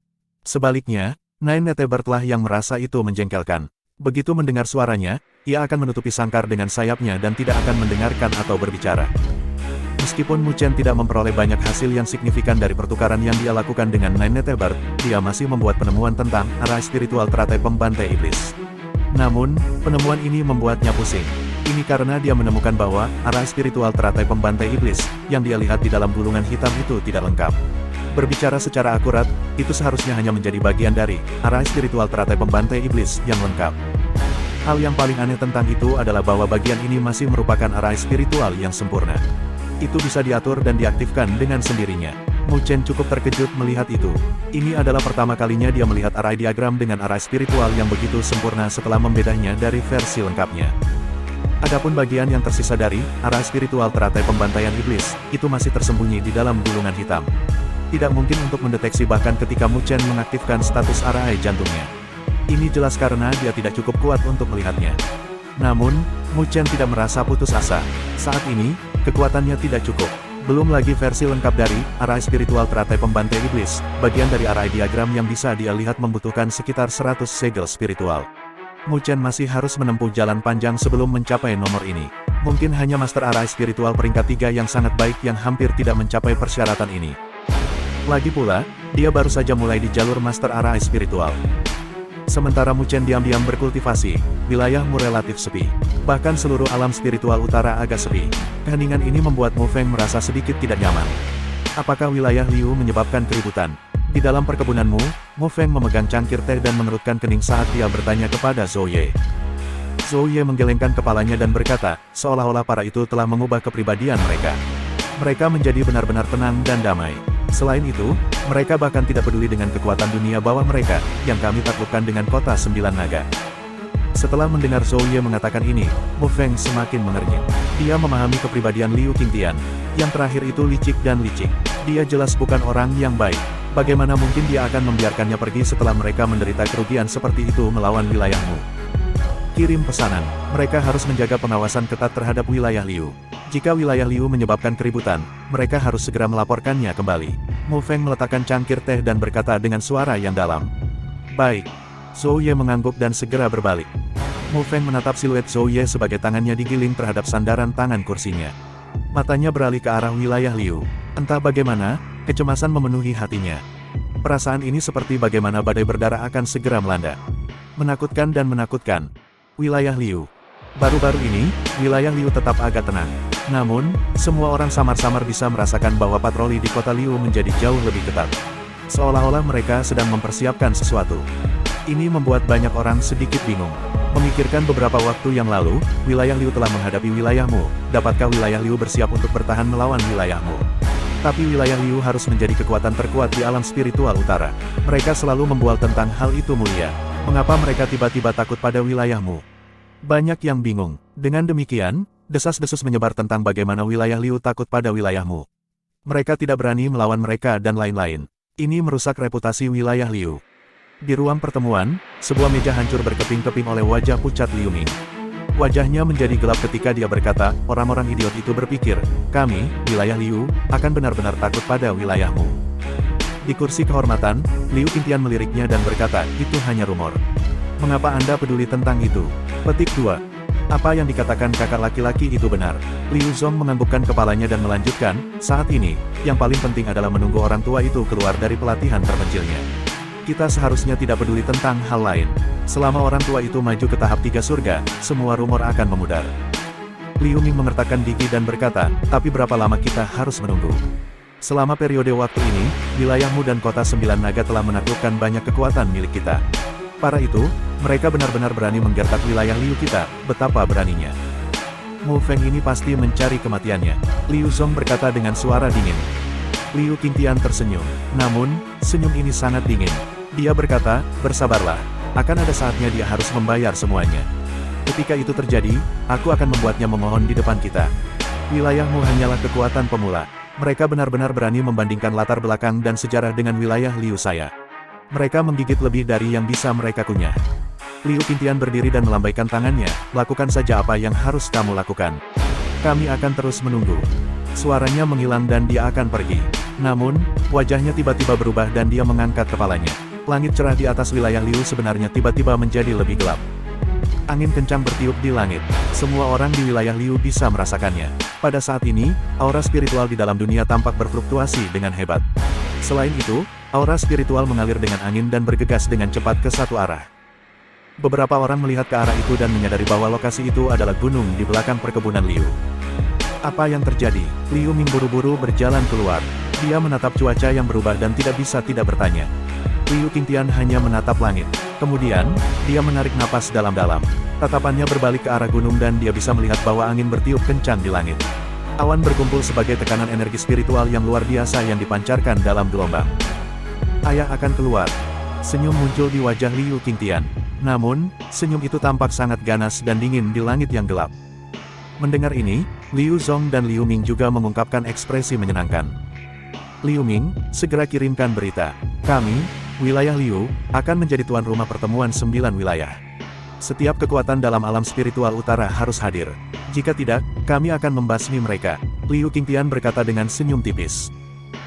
Sebaliknya, Nine Netebert lah yang merasa itu menjengkelkan. Begitu mendengar suaranya, ia akan menutupi sangkar dengan sayapnya dan tidak akan mendengarkan atau berbicara. Meskipun Mu Chen tidak memperoleh banyak hasil yang signifikan dari pertukaran yang dia lakukan dengan Nine Netebert, dia masih membuat penemuan tentang arah spiritual teratai pembantai iblis. Namun, penemuan ini membuatnya pusing. Ini karena dia menemukan bahwa arah spiritual teratai pembantai iblis yang dia lihat di dalam gulungan hitam itu tidak lengkap. Berbicara secara akurat, itu seharusnya hanya menjadi bagian dari arah spiritual teratai pembantai iblis yang lengkap. Hal yang paling aneh tentang itu adalah bahwa bagian ini masih merupakan arah spiritual yang sempurna. Itu bisa diatur dan diaktifkan dengan sendirinya. Mu Chen cukup terkejut melihat itu. Ini adalah pertama kalinya dia melihat array diagram dengan arah spiritual yang begitu sempurna setelah membedanya dari versi lengkapnya. Adapun bagian yang tersisa dari arah spiritual teratai pembantaian iblis, itu masih tersembunyi di dalam gulungan hitam. Tidak mungkin untuk mendeteksi bahkan ketika Mu Chen mengaktifkan status array jantungnya. Ini jelas karena dia tidak cukup kuat untuk melihatnya. Namun, Mu Chen tidak merasa putus asa. Saat ini, kekuatannya tidak cukup. Belum lagi versi lengkap dari arah spiritual teratai pembantai iblis, bagian dari arah diagram yang bisa dia lihat membutuhkan sekitar 100 segel spiritual. Mu Chen masih harus menempuh jalan panjang sebelum mencapai nomor ini. Mungkin hanya Master Arah Spiritual peringkat 3 yang sangat baik yang hampir tidak mencapai persyaratan ini. Lagi pula, dia baru saja mulai di jalur Master Arah Spiritual. Sementara Mu Chen diam-diam berkultivasi, wilayahmu relatif sepi. Bahkan seluruh alam spiritual utara agak sepi. Keheningan ini membuat Mu Feng merasa sedikit tidak nyaman. Apakah wilayah Liu menyebabkan keributan? Di dalam perkebunanmu, Mu Feng memegang cangkir teh dan mengerutkan kening saat dia bertanya kepada Zhou Ye. Zhou Ye menggelengkan kepalanya dan berkata, seolah-olah para itu telah mengubah kepribadian mereka. Mereka menjadi benar-benar tenang dan damai. Selain itu, mereka bahkan tidak peduli dengan kekuatan dunia bawah mereka, yang kami taklukkan dengan kota 9 naga. Setelah mendengar Zhou Ye mengatakan ini, Mu Feng semakin mengernyit. Dia memahami kepribadian Liu Qingtian. Yang terakhir itu licik dan licik. Dia jelas bukan orang yang baik. Bagaimana mungkin dia akan membiarkannya pergi setelah mereka menderita kerugian seperti itu melawan wilayahmu? Kirim pesanan. Mereka harus menjaga pengawasan ketat terhadap wilayah Liu. Jika wilayah Liu menyebabkan keributan, mereka harus segera melaporkannya kembali. Mu Feng meletakkan cangkir teh dan berkata dengan suara yang dalam. Baik. Zhou Ye mengangguk dan segera berbalik. Mu Feng menatap siluet Zhou Ye sebagai tangannya digiling terhadap sandaran tangan kursinya. Matanya beralih ke arah wilayah Liu. Entah bagaimana, kecemasan memenuhi hatinya. Perasaan ini seperti bagaimana badai berdarah akan segera melanda. Menakutkan dan menakutkan. Wilayah Liu. Baru-baru ini, wilayah Liu tetap agak tenang. Namun, semua orang samar-samar bisa merasakan bahwa patroli di kota Liu menjadi jauh lebih ketat. Seolah-olah mereka sedang mempersiapkan sesuatu. Ini membuat banyak orang sedikit bingung. Memikirkan beberapa waktu yang lalu, wilayah Liu telah menghadapi wilayahmu. Dapatkah wilayah Liu bersiap untuk bertahan melawan wilayahmu? Tapi wilayah Liu harus menjadi kekuatan terkuat di alam spiritual utara. Mereka selalu membual tentang hal itu mulia. Mengapa mereka tiba-tiba takut pada wilayahmu? Banyak yang bingung. Dengan demikian, desas-desus menyebar tentang bagaimana wilayah Liu takut pada wilayahmu. Mereka tidak berani melawan mereka dan lain-lain. Ini merusak reputasi wilayah Liu. Di ruang pertemuan, sebuah meja hancur berkeping-keping oleh wajah pucat Liu Ming. Wajahnya menjadi gelap ketika dia berkata, orang-orang idiot itu berpikir, kami, wilayah Liu, akan benar-benar takut pada wilayahmu. Di kursi kehormatan, Liu Qingtian meliriknya dan berkata, itu hanya rumor. Mengapa Anda peduli tentang itu? Petik 2. Apa yang dikatakan kakak laki-laki itu benar. Liu Zong menganggukkan kepalanya dan melanjutkan, saat ini, yang paling penting adalah menunggu orang tua itu keluar dari pelatihan terpencilnya. Kita seharusnya tidak peduli tentang hal lain. Selama orang tua itu maju ke tahap 3 surga, semua rumor akan memudar. Liu Ming mengertakkan gigi dan berkata, tapi berapa lama kita harus menunggu? Selama periode waktu ini, wilayahmu dan kota 9 naga telah menaklukkan banyak kekuatan milik kita. Para itu, mereka benar-benar berani menggertak wilayah Liu kita, betapa beraninya. Mu Feng ini pasti mencari kematiannya. Liu Zong berkata dengan suara dingin. Liu Qingtian tersenyum. Namun, senyum ini sangat dingin. Dia berkata, bersabarlah. Akan ada saatnya dia harus membayar semuanya. Ketika itu terjadi, aku akan membuatnya memohon di depan kita. Wilayahmu hanyalah kekuatan pemula. Mereka benar-benar berani membandingkan latar belakang dan sejarah dengan wilayah Liu saya. Mereka menggigit lebih dari yang bisa mereka kunyah. Liu Qingtian berdiri dan melambaikan tangannya, lakukan saja apa yang harus kamu lakukan. Kami akan terus menunggu. Suaranya menghilang dan dia akan pergi. Namun, wajahnya tiba-tiba berubah dan dia mengangkat kepalanya. Langit cerah di atas wilayah Liu sebenarnya tiba-tiba menjadi lebih gelap. Angin kencang bertiup di langit. Semua orang di wilayah Liu bisa merasakannya. Pada saat ini, aura spiritual di dalam dunia tampak berfluktuasi dengan hebat. Selain itu, aura spiritual mengalir dengan angin dan bergegas dengan cepat ke satu arah. Beberapa orang melihat ke arah itu dan menyadari bahwa lokasi itu adalah gunung di belakang perkebunan Liu. Apa yang terjadi? Liu Ming buru-buru berjalan keluar. Dia menatap cuaca yang berubah dan tidak bisa tidak bertanya. Liu Qingtian hanya menatap langit. Kemudian, dia menarik napas dalam-dalam. Tatapannya berbalik ke arah gunung dan dia bisa melihat bahwa angin bertiup kencang di langit. Awan berkumpul sebagai tekanan energi spiritual yang luar biasa yang dipancarkan dalam gelombang. Ayah akan keluar. Senyum muncul di wajah Liu Qingtian. Namun, senyum itu tampak sangat ganas dan dingin di langit yang gelap. Mendengar ini, Liu Zong dan Liu Ming juga mengungkapkan ekspresi menyenangkan. Liu Ming, segera kirimkan berita. Kami, wilayah Liu, akan menjadi tuan rumah pertemuan 9 wilayah. Setiap kekuatan dalam alam spiritual utara harus hadir. Jika tidak, kami akan membasmi mereka. Liu Qingtian berkata dengan senyum tipis.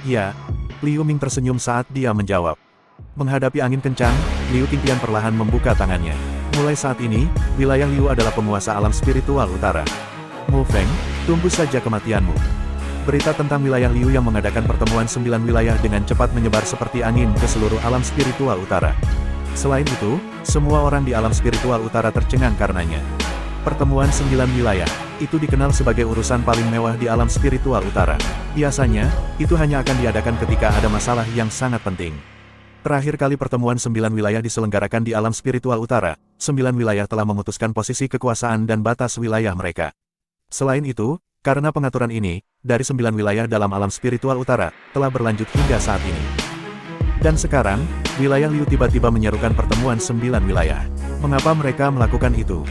Ya, Liu Ming tersenyum saat dia menjawab. Menghadapi angin kencang, Liu Qingtian perlahan membuka tangannya. Mulai saat ini, wilayah Liu adalah penguasa alam spiritual utara. Mu Feng, tunggu saja kematianmu. Berita tentang wilayah Liu yang mengadakan pertemuan 9 wilayah dengan cepat menyebar seperti angin ke seluruh alam spiritual utara. Selain itu, semua orang di alam spiritual utara tercengang karenanya. Pertemuan 9 wilayah, itu dikenal sebagai urusan paling mewah di alam spiritual utara. Biasanya, itu hanya akan diadakan ketika ada masalah yang sangat penting. Terakhir kali pertemuan 9 wilayah diselenggarakan di alam spiritual utara, 9 wilayah telah memutuskan posisi kekuasaan dan batas wilayah mereka. Selain itu, karena pengaturan ini, dari 9 wilayah dalam alam spiritual utara, telah berlanjut hingga saat ini. Dan sekarang, wilayah Liu tiba-tiba menyerukan pertemuan 9 wilayah. Mengapa mereka melakukan itu?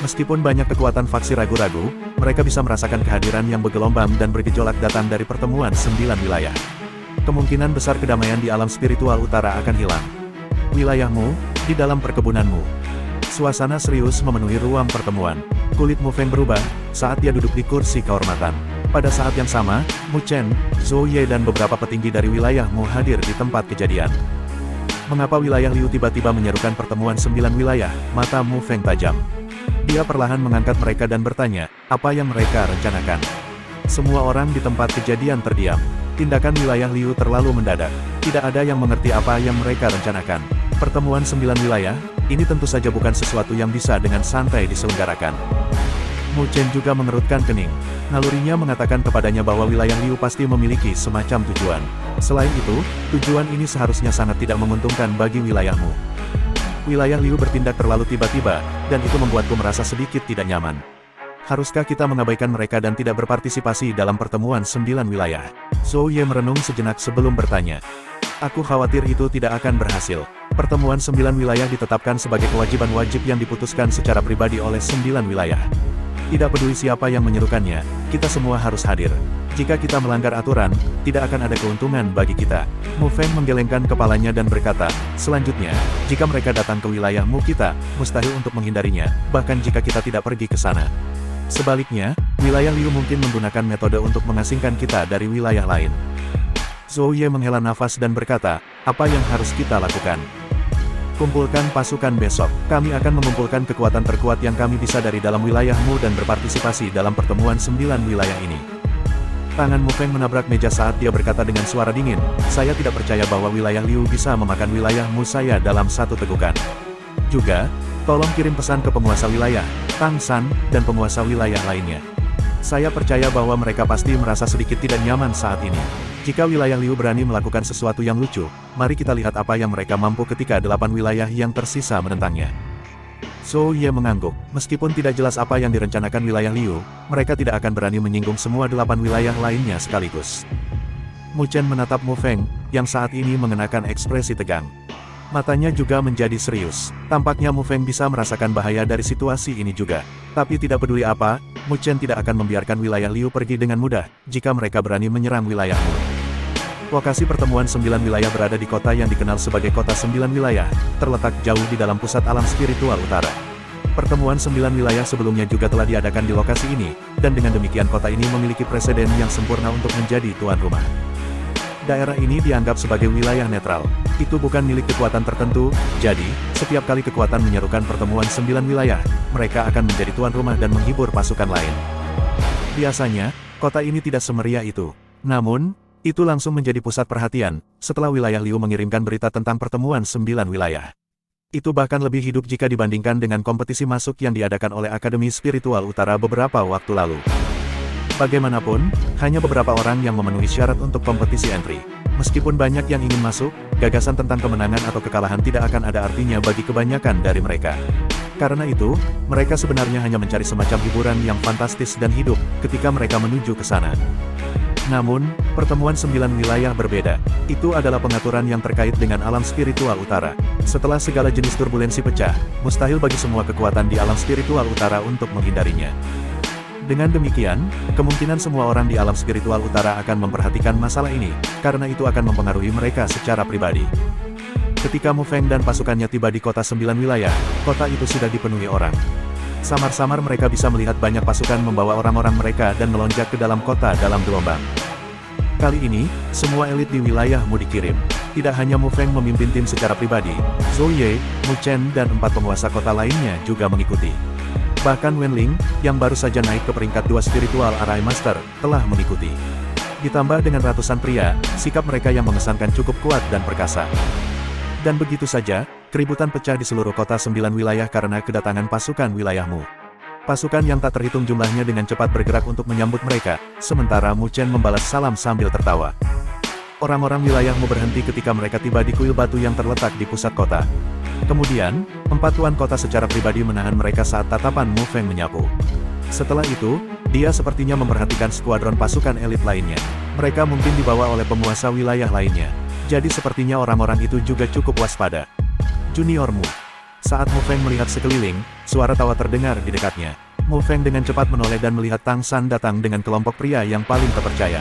Meskipun banyak kekuatan faksi ragu-ragu, mereka bisa merasakan kehadiran yang bergelombang dan bergejolak datang dari pertemuan 9 wilayah. Kemungkinan besar kedamaian di alam spiritual utara akan hilang. Wilayahmu, di dalam perkebunanmu. Suasana serius memenuhi ruang pertemuan. Kulit Mu Feng berubah, saat dia duduk di kursi kehormatan. Pada saat yang sama, Mu Chen, Zhou Ye dan beberapa petinggi dari wilayah Mu hadir di tempat kejadian. Mengapa wilayah Liu tiba-tiba menyerukan pertemuan 9 wilayah? Mata Mu Feng tajam. Dia perlahan mengangkat mereka dan bertanya, apa yang mereka rencanakan? Semua orang di tempat kejadian terdiam. Tindakan wilayah Liu terlalu mendadak. Tidak ada yang mengerti apa yang mereka rencanakan. Pertemuan 9 wilayah, ini tentu saja bukan sesuatu yang bisa dengan santai diselenggarakan. Mu Chen juga mengerutkan kening. Nalurinya mengatakan kepadanya bahwa wilayah Liu pasti memiliki semacam tujuan. Selain itu, tujuan ini seharusnya sangat tidak menguntungkan bagi wilayahmu. Wilayah Liu bertindak terlalu tiba-tiba, dan itu membuatku merasa sedikit tidak nyaman. Haruskah kita mengabaikan mereka dan tidak berpartisipasi dalam pertemuan 9 wilayah? Zhou Ye merenung sejenak sebelum bertanya. Aku khawatir itu tidak akan berhasil. Pertemuan 9 wilayah ditetapkan sebagai kewajiban wajib yang diputuskan secara pribadi oleh 9 wilayah. Tidak peduli siapa yang menyerukannya, kita semua harus hadir. Jika kita melanggar aturan, tidak akan ada keuntungan bagi kita. Mu Feng menggelengkan kepalanya dan berkata, selanjutnya, jika mereka datang ke wilayahmu kita, mustahil untuk menghindarinya, bahkan jika kita tidak pergi ke sana. Sebaliknya, wilayah Liu mungkin menggunakan metode untuk mengasingkan kita dari wilayah lain. Zhou Ye menghela nafas dan berkata, apa yang harus kita lakukan? Kumpulkan pasukan besok. Kami akan mengumpulkan kekuatan terkuat yang kami bisa dari dalam wilayahmu dan berpartisipasi dalam pertemuan 9 wilayah ini. Tangan Mu Feng menabrak meja saat dia berkata dengan suara dingin, saya tidak percaya bahwa wilayah Liu bisa memakan wilayahmu saya dalam satu tegukan. Juga, tolong kirim pesan ke penguasa wilayah, Tang San, dan penguasa wilayah lainnya. Saya percaya bahwa mereka pasti merasa sedikit tidak nyaman saat ini. Jika wilayah Liu berani melakukan sesuatu yang lucu, mari kita lihat apa yang mereka mampu ketika 8 wilayah yang tersisa menentangnya. Zhou Ye mengangguk. Meskipun tidak jelas apa yang direncanakan wilayah Liu, mereka tidak akan berani menyinggung semua 8 wilayah lainnya sekaligus. Mu Chen menatap Mu Feng, yang saat ini mengenakan ekspresi tegang. Matanya juga menjadi serius. Tampaknya Mu Feng bisa merasakan bahaya dari situasi ini juga. Tapi tidak peduli apa, Mu Chen tidak akan membiarkan wilayah Liu pergi dengan mudah, jika mereka berani menyerang wilayahmu. Lokasi pertemuan 9 wilayah berada di kota yang dikenal sebagai Kota 9 Wilayah, terletak jauh di dalam pusat alam spiritual utara. Pertemuan 9 wilayah sebelumnya juga telah diadakan di lokasi ini, dan dengan demikian kota ini memiliki preseden yang sempurna untuk menjadi tuan rumah. Daerah ini dianggap sebagai wilayah netral. Itu bukan milik kekuatan tertentu, jadi, setiap kali kekuatan menyerukan pertemuan 9 wilayah, mereka akan menjadi tuan rumah dan menghibur pasukan lain. Biasanya, kota ini tidak semeriah itu. Namun, itu langsung menjadi pusat perhatian, setelah wilayah Liu mengirimkan berita tentang pertemuan 9 wilayah. Itu bahkan lebih hidup jika dibandingkan dengan kompetisi masuk yang diadakan oleh Akademi Spiritual Utara beberapa waktu lalu. Bagaimanapun, hanya beberapa orang yang memenuhi syarat untuk kompetisi entry. Meskipun banyak yang ingin masuk, gagasan tentang kemenangan atau kekalahan tidak akan ada artinya bagi kebanyakan dari mereka. Karena itu, mereka sebenarnya hanya mencari semacam hiburan yang fantastis dan hidup, ketika mereka menuju ke sana. Namun, pertemuan 9 wilayah berbeda. Itu adalah pengaturan yang terkait dengan alam spiritual utara. Setelah segala jenis turbulensi pecah, mustahil bagi semua kekuatan di alam spiritual utara untuk menghindarinya. Dengan demikian, kemungkinan semua orang di alam spiritual utara akan memperhatikan masalah ini, karena itu akan mempengaruhi mereka secara pribadi. Ketika Mu Feng dan pasukannya tiba di kota 9 wilayah, kota itu sudah dipenuhi orang. Samar-samar mereka bisa melihat banyak pasukan membawa orang-orang mereka dan melonjak ke dalam kota dalam gelombang. Kali ini, semua elit di wilayah Mu dikirim. Tidak hanya Mu Feng memimpin tim secara pribadi, Zhou Ye, Mu Chen dan 4 penguasa kota lainnya juga mengikuti. Bahkan Wen Ling, yang baru saja naik ke peringkat 2 spiritual Arai Master, telah mengikuti. Ditambah dengan ratusan pria, sikap mereka yang mengesankan cukup kuat dan perkasa. Dan begitu saja, keributan pecah di seluruh kota 9 wilayah karena kedatangan pasukan wilayahmu. Pasukan yang tak terhitung jumlahnya dengan cepat bergerak untuk menyambut mereka, sementara Mu Chen membalas salam sambil tertawa. Orang-orang wilayahmu berhenti ketika mereka tiba di kuil batu yang terletak di pusat kota. Kemudian, 4 tuan kota secara pribadi menahan mereka saat tatapan Mu Feng menyapu. Setelah itu, dia sepertinya memperhatikan skuadron pasukan elit lainnya. Mereka mungkin dibawa oleh penguasa wilayah lainnya. Jadi sepertinya orang-orang itu juga cukup waspada. Juniormu. Saat Mu Feng melihat sekeliling, suara tawa terdengar di dekatnya. Mu Feng dengan cepat menoleh dan melihat Tang San datang dengan kelompok pria yang paling terpercaya.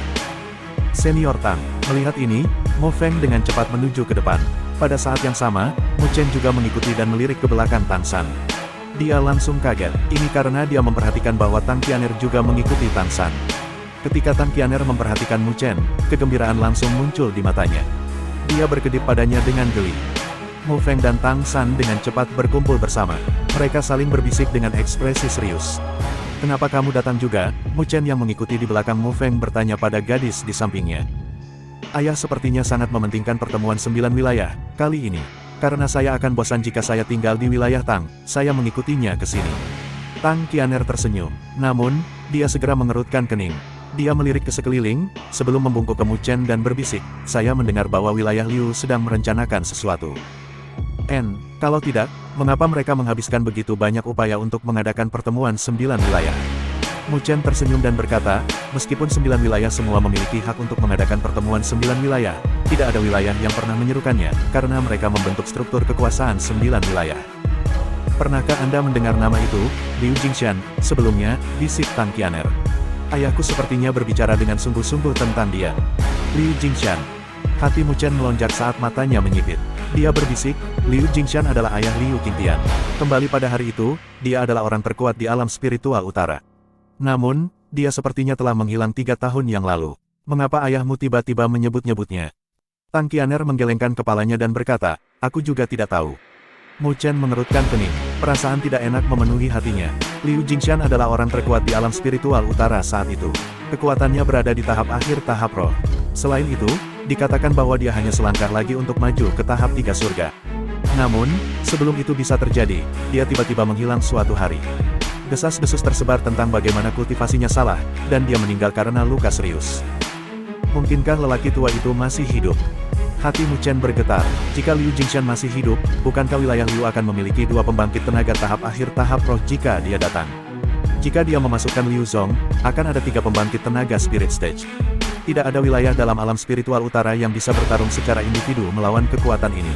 Senior Tang. Melihat ini, Mu Feng dengan cepat menuju ke depan. Pada saat yang sama, Mu Chen juga mengikuti dan melirik ke belakang Tang San. Dia langsung kaget. Ini karena dia memperhatikan bahwa Tang Qian'er juga mengikuti Tang San. Ketika Tang Qian'er memperhatikan Mu Chen, kegembiraan langsung muncul di matanya. Dia berkedip padanya dengan geli. Mu Feng dan Tang San dengan cepat berkumpul bersama. Mereka saling berbisik dengan ekspresi serius. "Kenapa kamu datang juga?" Mu Chen yang mengikuti di belakang Mu Feng bertanya pada gadis di sampingnya. "Ayah sepertinya sangat mementingkan pertemuan 9 wilayah, kali ini. Karena saya akan bosan jika saya tinggal di wilayah Tang, saya mengikutinya ke sini." Tang Qian'er tersenyum. Namun, dia segera mengerutkan kening. Dia melirik ke sekeliling, sebelum membungkuk ke Mu Chen dan berbisik, "Saya mendengar bahwa wilayah Liu sedang merencanakan sesuatu. Kalau tidak, mengapa mereka menghabiskan begitu banyak upaya untuk mengadakan pertemuan 9 wilayah?" Mu Chen tersenyum dan berkata, "Meskipun 9 wilayah semua memiliki hak untuk mengadakan pertemuan 9 wilayah, tidak ada wilayah yang pernah menyerukannya, karena mereka membentuk struktur kekuasaan 9 wilayah. Pernahkah Anda mendengar nama itu, Liu Jingshan, sebelumnya?" bisik Tang Qian'er. "Ayahku sepertinya berbicara dengan sungguh-sungguh tentang dia." Liu Jingshan. Hati Mu Chen melonjak saat matanya menyipit. Dia berbisik, Liu Jingshan adalah ayah Liu Qingtian. Kembali pada hari itu, dia adalah orang terkuat di alam spiritual utara. Namun, dia sepertinya telah menghilang 3 tahun yang lalu. Mengapa ayahmu tiba-tiba menyebut-nyebutnya? Tang Qian'er menggelengkan kepalanya dan berkata, "Aku juga tidak tahu." Mu Chen mengerutkan kening. Perasaan tidak enak memenuhi hatinya. Liu Jingshan adalah orang terkuat di alam spiritual utara saat itu. Kekuatannya berada di tahap akhir tahap roh. Selain itu, dikatakan bahwa dia hanya selangkah lagi untuk maju ke tahap 3 surga. Namun, sebelum itu bisa terjadi, dia tiba-tiba menghilang suatu hari. Desas-desus tersebar tentang bagaimana kultivasinya salah, dan dia meninggal karena luka serius. Mungkinkah lelaki tua itu masih hidup? Hati Mu Chen bergetar. Jika Liu Jingshan masih hidup, bukankah wilayah Liu akan memiliki 2 pembangkit tenaga tahap akhir tahap roh jika dia datang? Jika dia memasukkan Liu Zong, akan ada 3 pembangkit tenaga spirit stage. Tidak ada wilayah dalam alam spiritual utara yang bisa bertarung secara individu melawan kekuatan ini.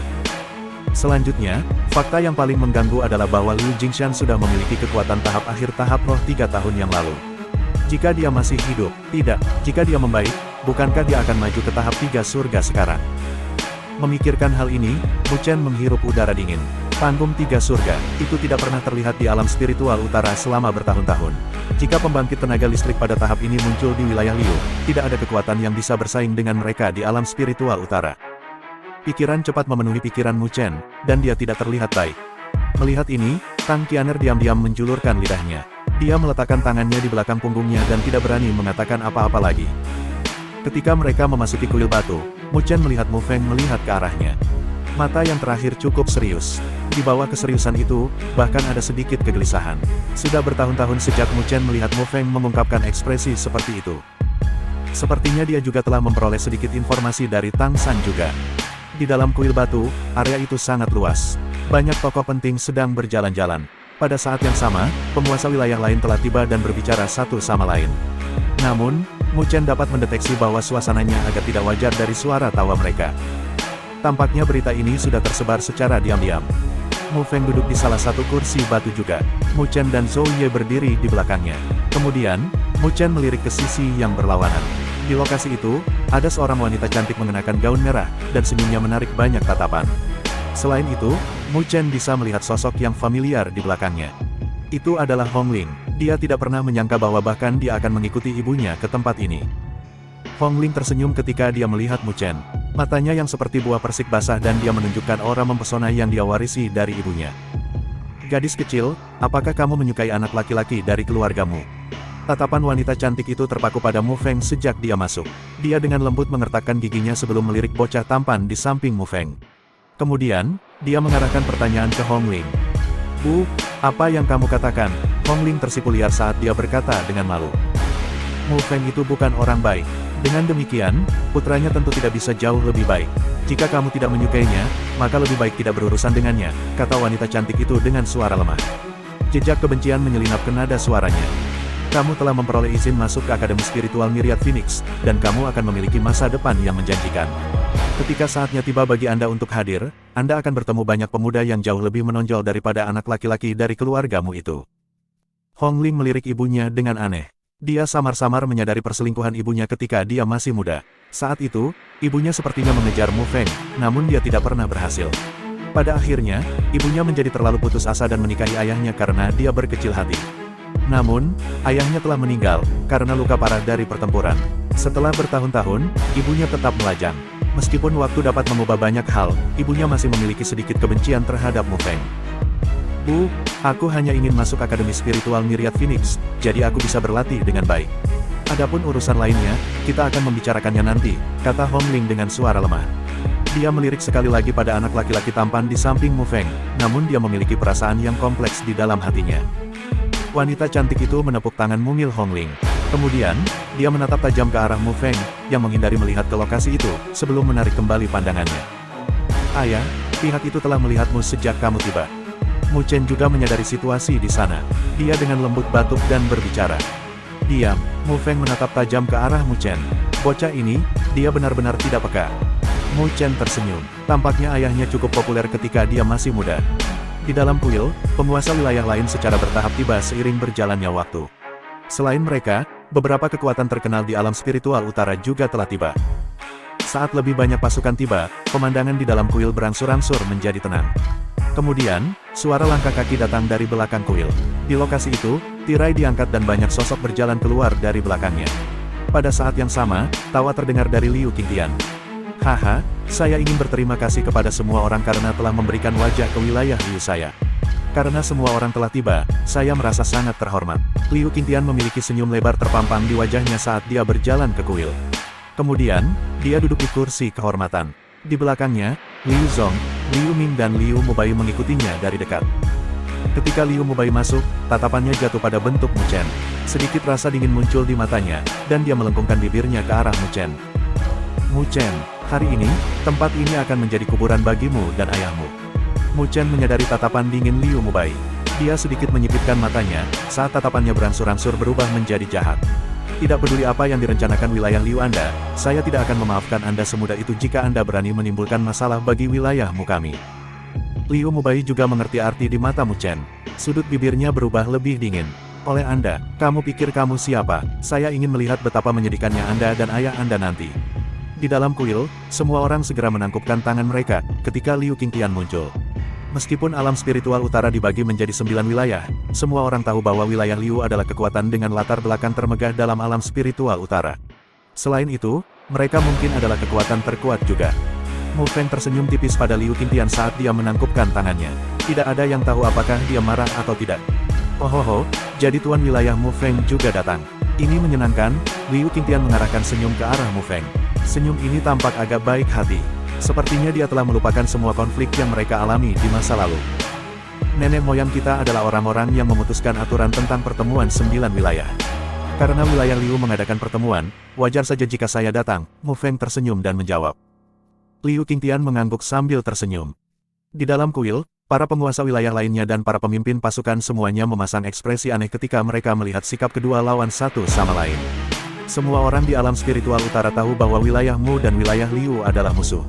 Selanjutnya, fakta yang paling mengganggu adalah bahwa Liu Jingshan sudah memiliki kekuatan tahap akhir tahap roh 3 tahun yang lalu. Jika dia masih hidup, tidak. Jika dia membaik, bukankah dia akan maju ke tahap 3 surga sekarang? Memikirkan hal ini, Mu Chen menghirup udara dingin. Panggung Tiga Surga, itu tidak pernah terlihat di alam spiritual utara selama bertahun-tahun. Jika pembangkit tenaga listrik pada tahap ini muncul di wilayah Liu, tidak ada kekuatan yang bisa bersaing dengan mereka di alam spiritual utara. Pikiran cepat memenuhi pikiran Mu Chen, dan dia tidak terlihat baik. Melihat ini, Tang Qianer diam-diam menjulurkan lidahnya. Dia meletakkan tangannya di belakang punggungnya dan tidak berani mengatakan apa-apa lagi. Ketika mereka memasuki kuil batu, Mu Chen melihat Mu Feng melihat ke arahnya. Mata yang terakhir cukup serius. Di bawah keseriusan itu, bahkan ada sedikit kegelisahan. Sudah bertahun-tahun sejak Mu Chen melihat Mu Feng mengungkapkan ekspresi seperti itu. Sepertinya dia juga telah memperoleh sedikit informasi dari Tang San juga. Di dalam kuil batu, area itu sangat luas. Banyak tokoh penting sedang berjalan-jalan. Pada saat yang sama, penguasa wilayah lain telah tiba dan berbicara satu sama lain. Namun, Mu Chen dapat mendeteksi bahwa suasananya agak tidak wajar dari suara tawa mereka. Tampaknya berita ini sudah tersebar secara diam-diam. Mu Feng duduk di salah satu kursi batu juga. Mu Chen dan Zhou Ye berdiri di belakangnya. Kemudian, Mu Chen melirik ke sisi yang berlawanan. Di lokasi itu, ada seorang wanita cantik mengenakan gaun merah, dan senyumnya menarik banyak tatapan. Selain itu, Mu Chen bisa melihat sosok yang familiar di belakangnya. Itu adalah Hong Ling. Dia tidak pernah menyangka bahwa bahkan dia akan mengikuti ibunya ke tempat ini. Hong Ling tersenyum ketika dia melihat Mu Chen. Matanya yang seperti buah persik basah dan dia menunjukkan aura mempesona yang dia warisi dari ibunya. Gadis kecil, apakah kamu menyukai anak laki-laki dari keluargamu? Tatapan wanita cantik itu terpaku pada Mu Feng sejak dia masuk. Dia dengan lembut mengertakkan giginya sebelum melirik bocah tampan di samping Mu Feng. Kemudian, dia mengarahkan pertanyaan ke Hong Ling. Bu, apa yang kamu katakan? Hong Ling tersipu liar saat dia berkata dengan malu. Mu Feng itu bukan orang baik. Dengan demikian, putranya tentu tidak bisa jauh lebih baik. Jika kamu tidak menyukainya, maka lebih baik tidak berurusan dengannya, kata wanita cantik itu dengan suara lemah. Jejak kebencian menyelinap ke nada suaranya. Kamu telah memperoleh izin masuk ke Akademi Spiritual Myriad Phoenix, dan kamu akan memiliki masa depan yang menjanjikan. Ketika saatnya tiba bagi Anda untuk hadir, Anda akan bertemu banyak pemuda yang jauh lebih menonjol daripada anak laki-laki dari keluargamu itu. Hong Ling melirik ibunya dengan aneh. Dia samar-samar menyadari perselingkuhan ibunya ketika dia masih muda. Saat itu, ibunya sepertinya mengejar Mu Feng, namun dia tidak pernah berhasil. Pada akhirnya, ibunya menjadi terlalu putus asa dan menikahi ayahnya karena dia berkecil hati. Namun, ayahnya telah meninggal, karena luka parah dari pertempuran. Setelah bertahun-tahun, ibunya tetap melajang. Meskipun waktu dapat mengubah banyak hal, ibunya masih memiliki sedikit kebencian terhadap Mu Feng. Bu, aku hanya ingin masuk Akademi Spiritual Myriad Phoenix, jadi aku bisa berlatih dengan baik. Adapun urusan lainnya, kita akan membicarakannya nanti, kata Hong Ling dengan suara lemah. Dia melirik sekali lagi pada anak laki-laki tampan di samping Mu Feng, namun dia memiliki perasaan yang kompleks di dalam hatinya. Wanita cantik itu menepuk tangan mungil Hong Ling. Kemudian, dia menatap tajam ke arah Mu Feng, yang menghindari melihat ke lokasi itu, sebelum menarik kembali pandangannya. Ayah, pihak itu telah melihatmu sejak kamu tiba. Mu Chen juga menyadari situasi di sana. Dia dengan lembut batuk dan berbicara. Diam, Mu Feng menatap tajam ke arah Mu Chen. Bocah ini, dia benar-benar tidak peka. Mu Chen tersenyum. Tampaknya ayahnya cukup populer ketika dia masih muda. Di dalam kuil, penguasa wilayah lain secara bertahap tiba seiring berjalannya waktu. Selain mereka, beberapa kekuatan terkenal di alam spiritual utara juga telah tiba. Saat lebih banyak pasukan tiba, pemandangan di dalam kuil berangsur-angsur menjadi tenang. Kemudian, suara langkah kaki datang dari belakang kuil. Di lokasi itu, tirai diangkat dan banyak sosok berjalan keluar dari belakangnya. Pada saat yang sama, tawa terdengar dari Liu Qingtian. Haha, saya ingin berterima kasih kepada semua orang karena telah memberikan wajah ke wilayah Liu saya. Karena semua orang telah tiba, saya merasa sangat terhormat. Liu Qingtian memiliki senyum lebar terpampang di wajahnya saat dia berjalan ke kuil. Kemudian, dia duduk di kursi kehormatan. Di belakangnya, Liu Zong, Liu Ming dan Liu Mubai mengikutinya dari dekat. Ketika Liu Mubai masuk, tatapannya jatuh pada bentuk Mu Chen. Sedikit rasa dingin muncul di matanya, dan dia melengkungkan bibirnya ke arah Mu Chen. Mu Chen, hari ini, tempat ini akan menjadi kuburan bagimu dan ayahmu. Mu Chen menyadari tatapan dingin Liu Mubai. Dia sedikit menyipitkan matanya, saat tatapannya berangsur-angsur berubah menjadi jahat. Tidak peduli apa yang direncanakan wilayah Liu Anda, saya tidak akan memaafkan Anda semudah itu jika Anda berani menimbulkan masalah bagi wilayahmu kami. Liu Mubai juga mengerti arti di mata Mu Chen. Sudut bibirnya berubah lebih dingin. Oleh Anda, kamu pikir kamu siapa? Saya ingin melihat betapa menyedihkannya Anda dan ayah Anda nanti. Di dalam kuil, semua orang segera menangkupkan tangan mereka, ketika Liu Qingtian muncul. Meskipun alam spiritual utara dibagi menjadi 9 wilayah, semua orang tahu bahwa wilayah Liu adalah kekuatan dengan latar belakang termegah dalam alam spiritual utara. Selain itu, mereka mungkin adalah kekuatan terkuat juga. Mu Feng tersenyum tipis pada Liu Qingtian saat dia menangkupkan tangannya. Tidak ada yang tahu apakah dia marah atau tidak. Oh, jadi tuan wilayah Mu Feng juga datang. Ini menyenangkan. Liu Qingtian mengarahkan senyum ke arah Mu Feng. Senyum ini tampak agak baik hati. Sepertinya dia telah melupakan semua konflik yang mereka alami di masa lalu. Nenek moyang kita adalah orang-orang yang memutuskan aturan tentang pertemuan 9 wilayah. Karena wilayah Liu mengadakan pertemuan, wajar saja jika saya datang. Mu Feng tersenyum dan menjawab. Liu Qingtian mengangguk sambil tersenyum. Di dalam kuil, para penguasa wilayah lainnya dan para pemimpin pasukan semuanya memasang ekspresi aneh ketika mereka melihat sikap kedua lawan satu sama lain. Semua orang di alam spiritual utara tahu bahwa wilayah Mu dan wilayah Liu adalah musuh.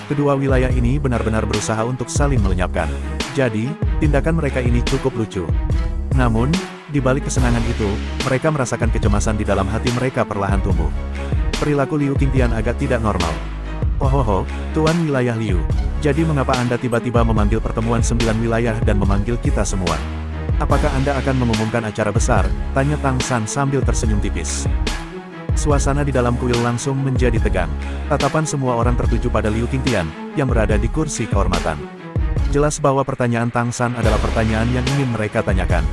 Kedua wilayah ini benar-benar berusaha untuk saling melenyapkan. Jadi, tindakan mereka ini cukup lucu. Namun, di balik kesenangan itu, mereka merasakan kecemasan di dalam hati mereka perlahan tumbuh. Perilaku Liu Qingtian agak tidak normal. Oh, tuan wilayah Liu. Jadi mengapa Anda tiba-tiba memanggil pertemuan 9 wilayah dan memanggil kita semua? Apakah Anda akan mengumumkan acara besar? Tanya Tang San sambil tersenyum tipis. Suasana di dalam kuil langsung menjadi tegang. Tatapan semua orang tertuju pada Liu Qingtian, yang berada di kursi kehormatan. Jelas bahwa pertanyaan Tang San adalah pertanyaan yang ingin mereka tanyakan.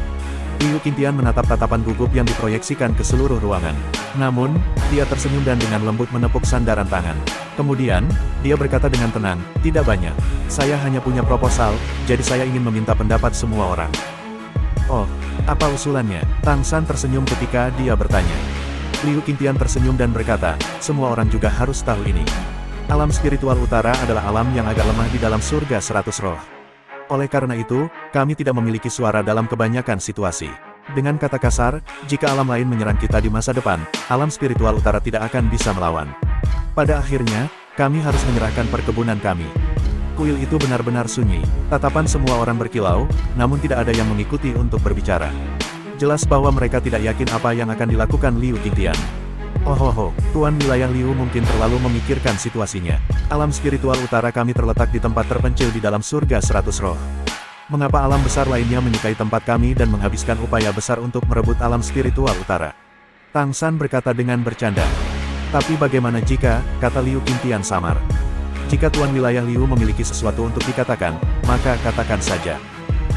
Liu Qingtian menatap tatapan gugup yang diproyeksikan ke seluruh ruangan. Namun, dia tersenyum dan dengan lembut menepuk sandaran tangan. Kemudian, dia berkata dengan tenang, "Tidak banyak. Saya hanya punya proposal, jadi saya ingin meminta pendapat semua orang." "Oh, apa usulannya?" Tang San tersenyum ketika dia bertanya. Liu Qingtian tersenyum dan berkata, "Semua orang juga harus tahu ini. Alam spiritual utara adalah alam yang agak lemah di dalam surga 100 roh. Oleh karena itu, kami tidak memiliki suara dalam kebanyakan situasi. Dengan kata kasar, jika alam lain menyerang kita di masa depan, alam spiritual utara tidak akan bisa melawan. Pada akhirnya, kami harus menyerahkan perkebunan kami." Kuil itu benar-benar sunyi. Tatapan semua orang berkilau, namun tidak ada yang mengikuti untuk berbicara. Jelas bahwa mereka tidak yakin apa yang akan dilakukan Liu Qingtian. Oh, tuan wilayah Liu mungkin terlalu memikirkan situasinya. Alam spiritual utara kami terletak di tempat terpencil di dalam surga 100 roh. Mengapa alam besar lainnya menyukai tempat kami dan menghabiskan upaya besar untuk merebut alam spiritual utara? Tang San berkata dengan bercanda. Tapi bagaimana jika, kata Liu Qingtian samar. Jika tuan wilayah Liu memiliki sesuatu untuk dikatakan, maka katakan saja.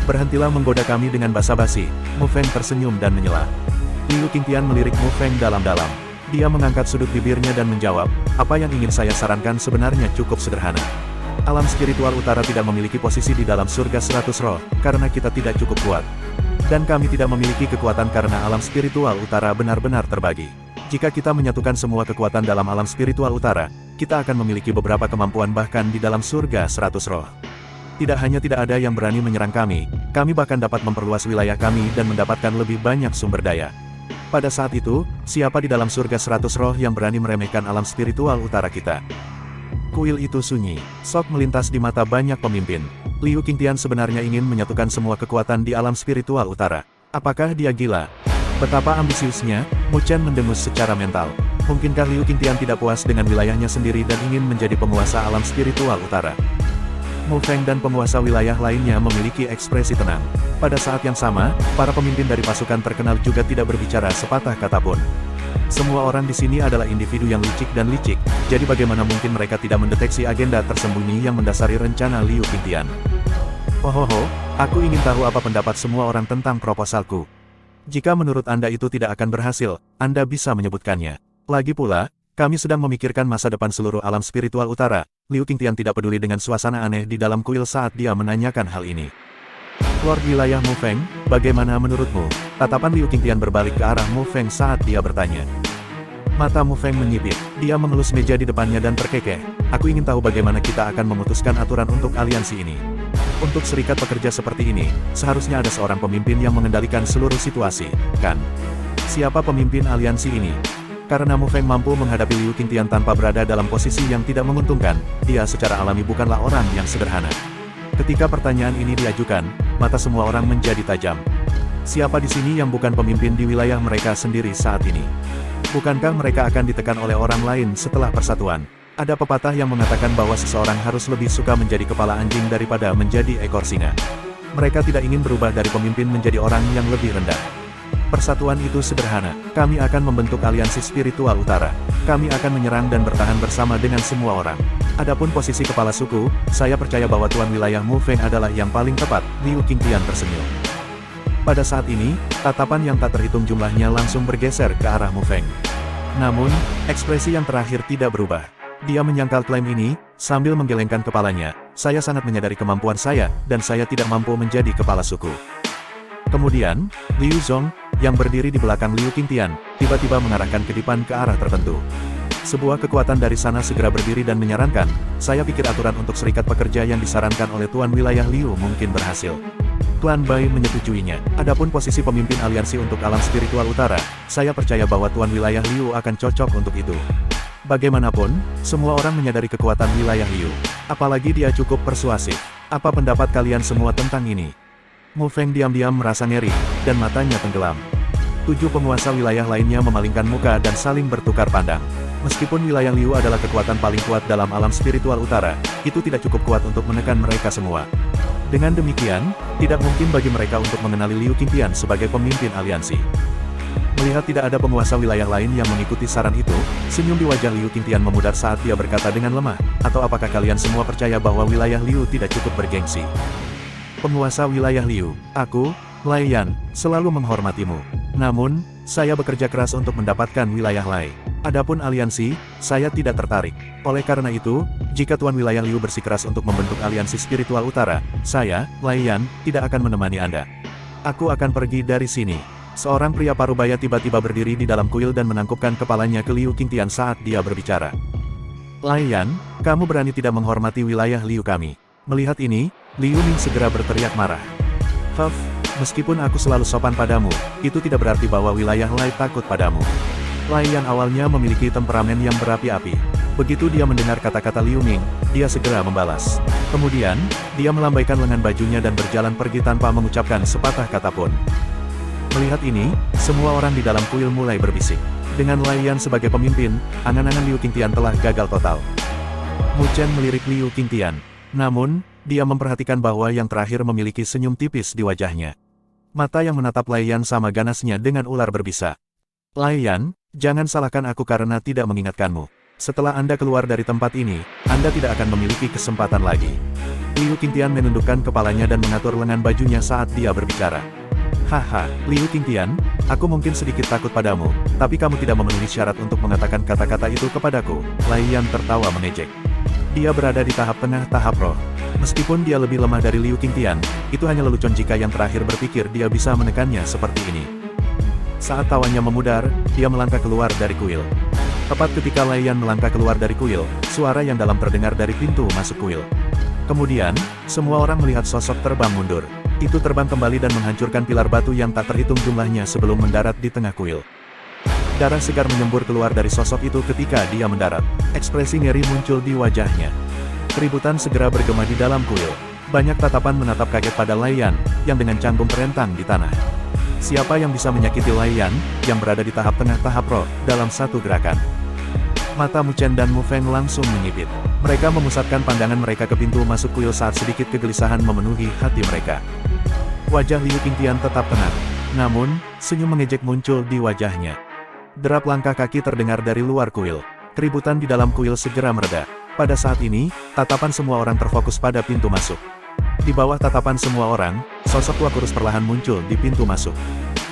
Berhentilah menggoda kami dengan basa-basi. Mu Feng tersenyum dan menyela. Liu Qingtian melirik Mu Feng dalam-dalam. Dia mengangkat sudut bibirnya dan menjawab, "Apa yang ingin saya sarankan sebenarnya cukup sederhana. Alam spiritual utara tidak memiliki posisi di dalam surga 100 roh, karena kita tidak cukup kuat. Dan kami tidak memiliki kekuatan karena alam spiritual utara benar-benar terbagi. Jika kita menyatukan semua kekuatan dalam alam spiritual utara, kita akan memiliki beberapa kemampuan bahkan di dalam surga 100 roh. Tidak hanya tidak ada yang berani menyerang kami bahkan dapat memperluas wilayah kami dan mendapatkan lebih banyak sumber daya. Pada saat itu, siapa di dalam surga 100 roh yang berani meremehkan alam spiritual utara kita?" Kuil itu sunyi. Sok melintas di mata banyak pemimpin. Liu Qingtian sebenarnya ingin menyatukan semua kekuatan di alam spiritual utara. Apakah dia gila? Betapa ambisiusnya, Mu Chen mendengus secara mental. Mungkinkah Liu Qingtian tidak puas dengan wilayahnya sendiri dan ingin menjadi penguasa alam spiritual utara? Mu Feng dan penguasa wilayah lainnya memiliki ekspresi tenang. Pada saat yang sama, para pemimpin dari pasukan terkenal juga tidak berbicara sepatah kata pun. Semua orang di sini adalah individu yang licik dan licik, jadi bagaimana mungkin mereka tidak mendeteksi agenda tersembunyi yang mendasari rencana Liu Qingtian. Oh, aku ingin tahu apa pendapat semua orang tentang proposalku. Jika menurut Anda itu tidak akan berhasil, Anda bisa menyebutkannya. Lagi pula, kami sedang memikirkan masa depan seluruh alam spiritual utara. Liu Qingtian tidak peduli dengan suasana aneh di dalam kuil saat dia menanyakan hal ini. Lord wilayah Mu Feng, bagaimana menurutmu? Tatapan Liu Qingtian berbalik ke arah Mu Feng saat dia bertanya. Mata Mu Feng menyipit, dia mengelus meja di depannya dan terkekeh. Aku ingin tahu bagaimana kita akan memutuskan aturan untuk aliansi ini. Untuk serikat pekerja seperti ini, seharusnya ada seorang pemimpin yang mengendalikan seluruh situasi, kan? Siapa pemimpin aliansi ini? Karena Mu Feng mampu menghadapi Liu Qingtian tanpa berada dalam posisi yang tidak menguntungkan, dia secara alami bukanlah orang yang sederhana. Ketika pertanyaan ini diajukan, mata semua orang menjadi tajam. Siapa di sini yang bukan pemimpin di wilayah mereka sendiri saat ini? Bukankah mereka akan ditekan oleh orang lain setelah persatuan? Ada pepatah yang mengatakan bahwa seseorang harus lebih suka menjadi kepala anjing daripada menjadi ekor singa. Mereka tidak ingin berubah dari pemimpin menjadi orang yang lebih rendah. Persatuan itu sederhana. Kami akan membentuk aliansi spiritual utara. Kami akan menyerang dan bertahan bersama dengan semua orang. Adapun posisi kepala suku, saya percaya bahwa tuan wilayah Mu Feng adalah yang paling tepat. Liu Qingtian tersenyum. Pada saat ini, tatapan yang tak terhitung jumlahnya langsung bergeser ke arah Mu Feng. Namun, ekspresi yang terakhir tidak berubah. Dia menyangkal klaim ini, sambil menggelengkan kepalanya. Saya sangat menyadari kemampuan saya, dan saya tidak mampu menjadi kepala suku. Kemudian, Liu Zong, yang berdiri di belakang Liu Qingtian, tiba-tiba mengarahkan kedipan ke arah tertentu. Sebuah kekuatan dari sana segera berdiri dan menyarankan, saya pikir aturan untuk serikat pekerja yang disarankan oleh Tuan Wilayah Liu mungkin berhasil. Tuan Bai menyetujuinya. Adapun posisi pemimpin aliansi untuk alam spiritual utara, saya percaya bahwa Tuan Wilayah Liu akan cocok untuk itu. Bagaimanapun, semua orang menyadari kekuatan Wilayah Liu. Apalagi dia cukup persuasif. Apa pendapat kalian semua tentang ini? Mu Feng diam-diam merasa ngeri, dan matanya tenggelam. 7 penguasa wilayah lainnya memalingkan muka dan saling bertukar pandang. Meskipun wilayah Liu adalah kekuatan paling kuat dalam alam spiritual utara, itu tidak cukup kuat untuk menekan mereka semua. Dengan demikian, tidak mungkin bagi mereka untuk mengenali Liu Qingtian sebagai pemimpin aliansi. Melihat tidak ada penguasa wilayah lain yang mengikuti saran itu, senyum di wajah Liu Qingtian memudar saat dia berkata dengan lemah, atau apakah kalian semua percaya bahwa wilayah Liu tidak cukup bergengsi? Penguasa wilayah Liu, aku, Lai Yan, selalu menghormatimu. Namun, saya bekerja keras untuk mendapatkan wilayah Lai. Adapun aliansi, saya tidak tertarik. Oleh karena itu, jika Tuan Wilayah Liu bersikeras untuk membentuk aliansi spiritual utara, saya, Lai Yan, tidak akan menemani Anda. Aku akan pergi dari sini. Seorang pria parubaya tiba-tiba berdiri di dalam kuil dan menangkupkan kepalanya ke Liu Qingtian saat dia berbicara. Lai Yan, kamu berani tidak menghormati wilayah Liu kami. Melihat ini, Liu Ning segera berteriak marah. Huff, meskipun aku selalu sopan padamu, itu tidak berarti bahwa wilayah Lai takut padamu. Lai Yan awalnya memiliki temperamen yang berapi-api. Begitu dia mendengar kata-kata Liu Ning, dia segera membalas. Kemudian, dia melambaikan lengan bajunya dan berjalan pergi tanpa mengucapkan sepatah kata pun. Melihat ini, semua orang di dalam kuil mulai berbisik. Dengan Lai Yan sebagai pemimpin, angan-angan Liu Qingtian telah gagal total. Mu Chen melirik Liu Qingtian. Namun, dia memperhatikan bahwa yang terakhir memiliki senyum tipis di wajahnya. Mata yang menatap Lai Yan sama ganasnya dengan ular berbisa. Lai Yan, jangan salahkan aku karena tidak mengingatkanmu. Setelah Anda keluar dari tempat ini, Anda tidak akan memiliki kesempatan lagi. Liu Qingtian menundukkan kepalanya dan mengatur lengan bajunya saat dia berbicara. Haha, Liu Qingtian, aku mungkin sedikit takut padamu, tapi kamu tidak memenuhi syarat untuk mengatakan kata-kata itu kepadaku. Lai Yan tertawa mengejek. Dia berada di tahap tengah tahap roh. Meskipun dia lebih lemah dari Liu Qingtian, itu hanya lelucon jika yang terakhir berpikir dia bisa menekannya seperti ini. Saat tawanya memudar, dia melangkah keluar dari kuil. Tepat ketika Lai Yan melangkah keluar dari kuil, suara yang dalam terdengar dari pintu masuk kuil. Kemudian, semua orang melihat sosok terbang mundur. Itu terbang kembali dan menghancurkan pilar batu yang tak terhitung jumlahnya sebelum mendarat di tengah kuil. Darah segar menyembur keluar dari sosok itu ketika dia mendarat. Ekspresi ngeri muncul di wajahnya. Keributan segera bergema di dalam kuil. Banyak tatapan menatap kaget pada Lai Yan, yang dengan canggung terentang di tanah. Siapa yang bisa menyakiti Lai Yan, yang berada di tahap tengah tahap roh, dalam satu gerakan? Mata Mu Chen dan Mu Feng langsung menyipit. Mereka memusatkan pandangan mereka ke pintu masuk kuil saat sedikit kegelisahan memenuhi hati mereka. Wajah Liu Qingtian tetap tenang. Namun, senyum mengejek muncul di wajahnya. Derap langkah kaki terdengar dari luar kuil. Keributan di dalam kuil segera mereda. Pada saat ini, tatapan semua orang terfokus pada pintu masuk. Di bawah tatapan semua orang, sosok tua kurus perlahan muncul di pintu masuk.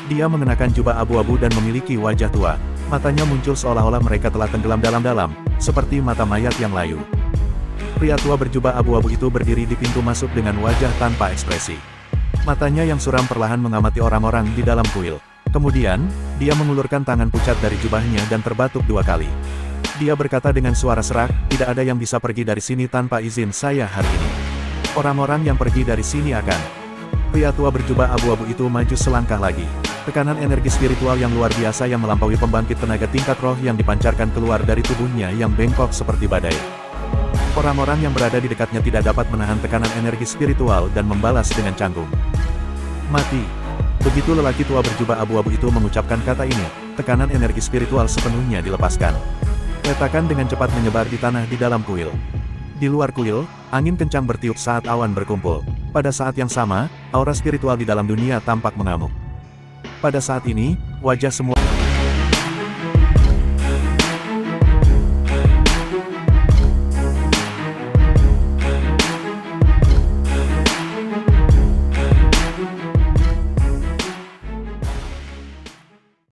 Dia mengenakan jubah abu-abu dan memiliki wajah tua. Matanya muncul seolah-olah mereka telah tenggelam dalam-dalam, seperti mata mayat yang layu. Pria tua berjubah abu-abu itu berdiri di pintu masuk dengan wajah tanpa ekspresi. Matanya yang suram perlahan mengamati orang-orang di dalam kuil. Kemudian, dia mengulurkan tangan pucat dari jubahnya dan terbatuk 2 kali. Dia berkata dengan suara serak, tidak ada yang bisa pergi dari sini tanpa izin saya hari ini. Orang-orang yang pergi dari sini akan. Pria tua berjubah abu-abu itu maju selangkah lagi. Tekanan energi spiritual yang luar biasa yang melampaui pembangkit tenaga tingkat roh yang dipancarkan keluar dari tubuhnya yang bengkok seperti badai. Orang-orang yang berada di dekatnya tidak dapat menahan tekanan energi spiritual dan membalas dengan canggung. Mati. Begitu lelaki tua berjubah abu-abu itu mengucapkan kata ini, tekanan energi spiritual sepenuhnya dilepaskan. Letakan dengan cepat menyebar di tanah di dalam kuil. Di luar kuil, angin kencang bertiup saat awan berkumpul. Pada saat yang sama, aura spiritual di dalam dunia tampak mengamuk. Pada saat ini, wajah semua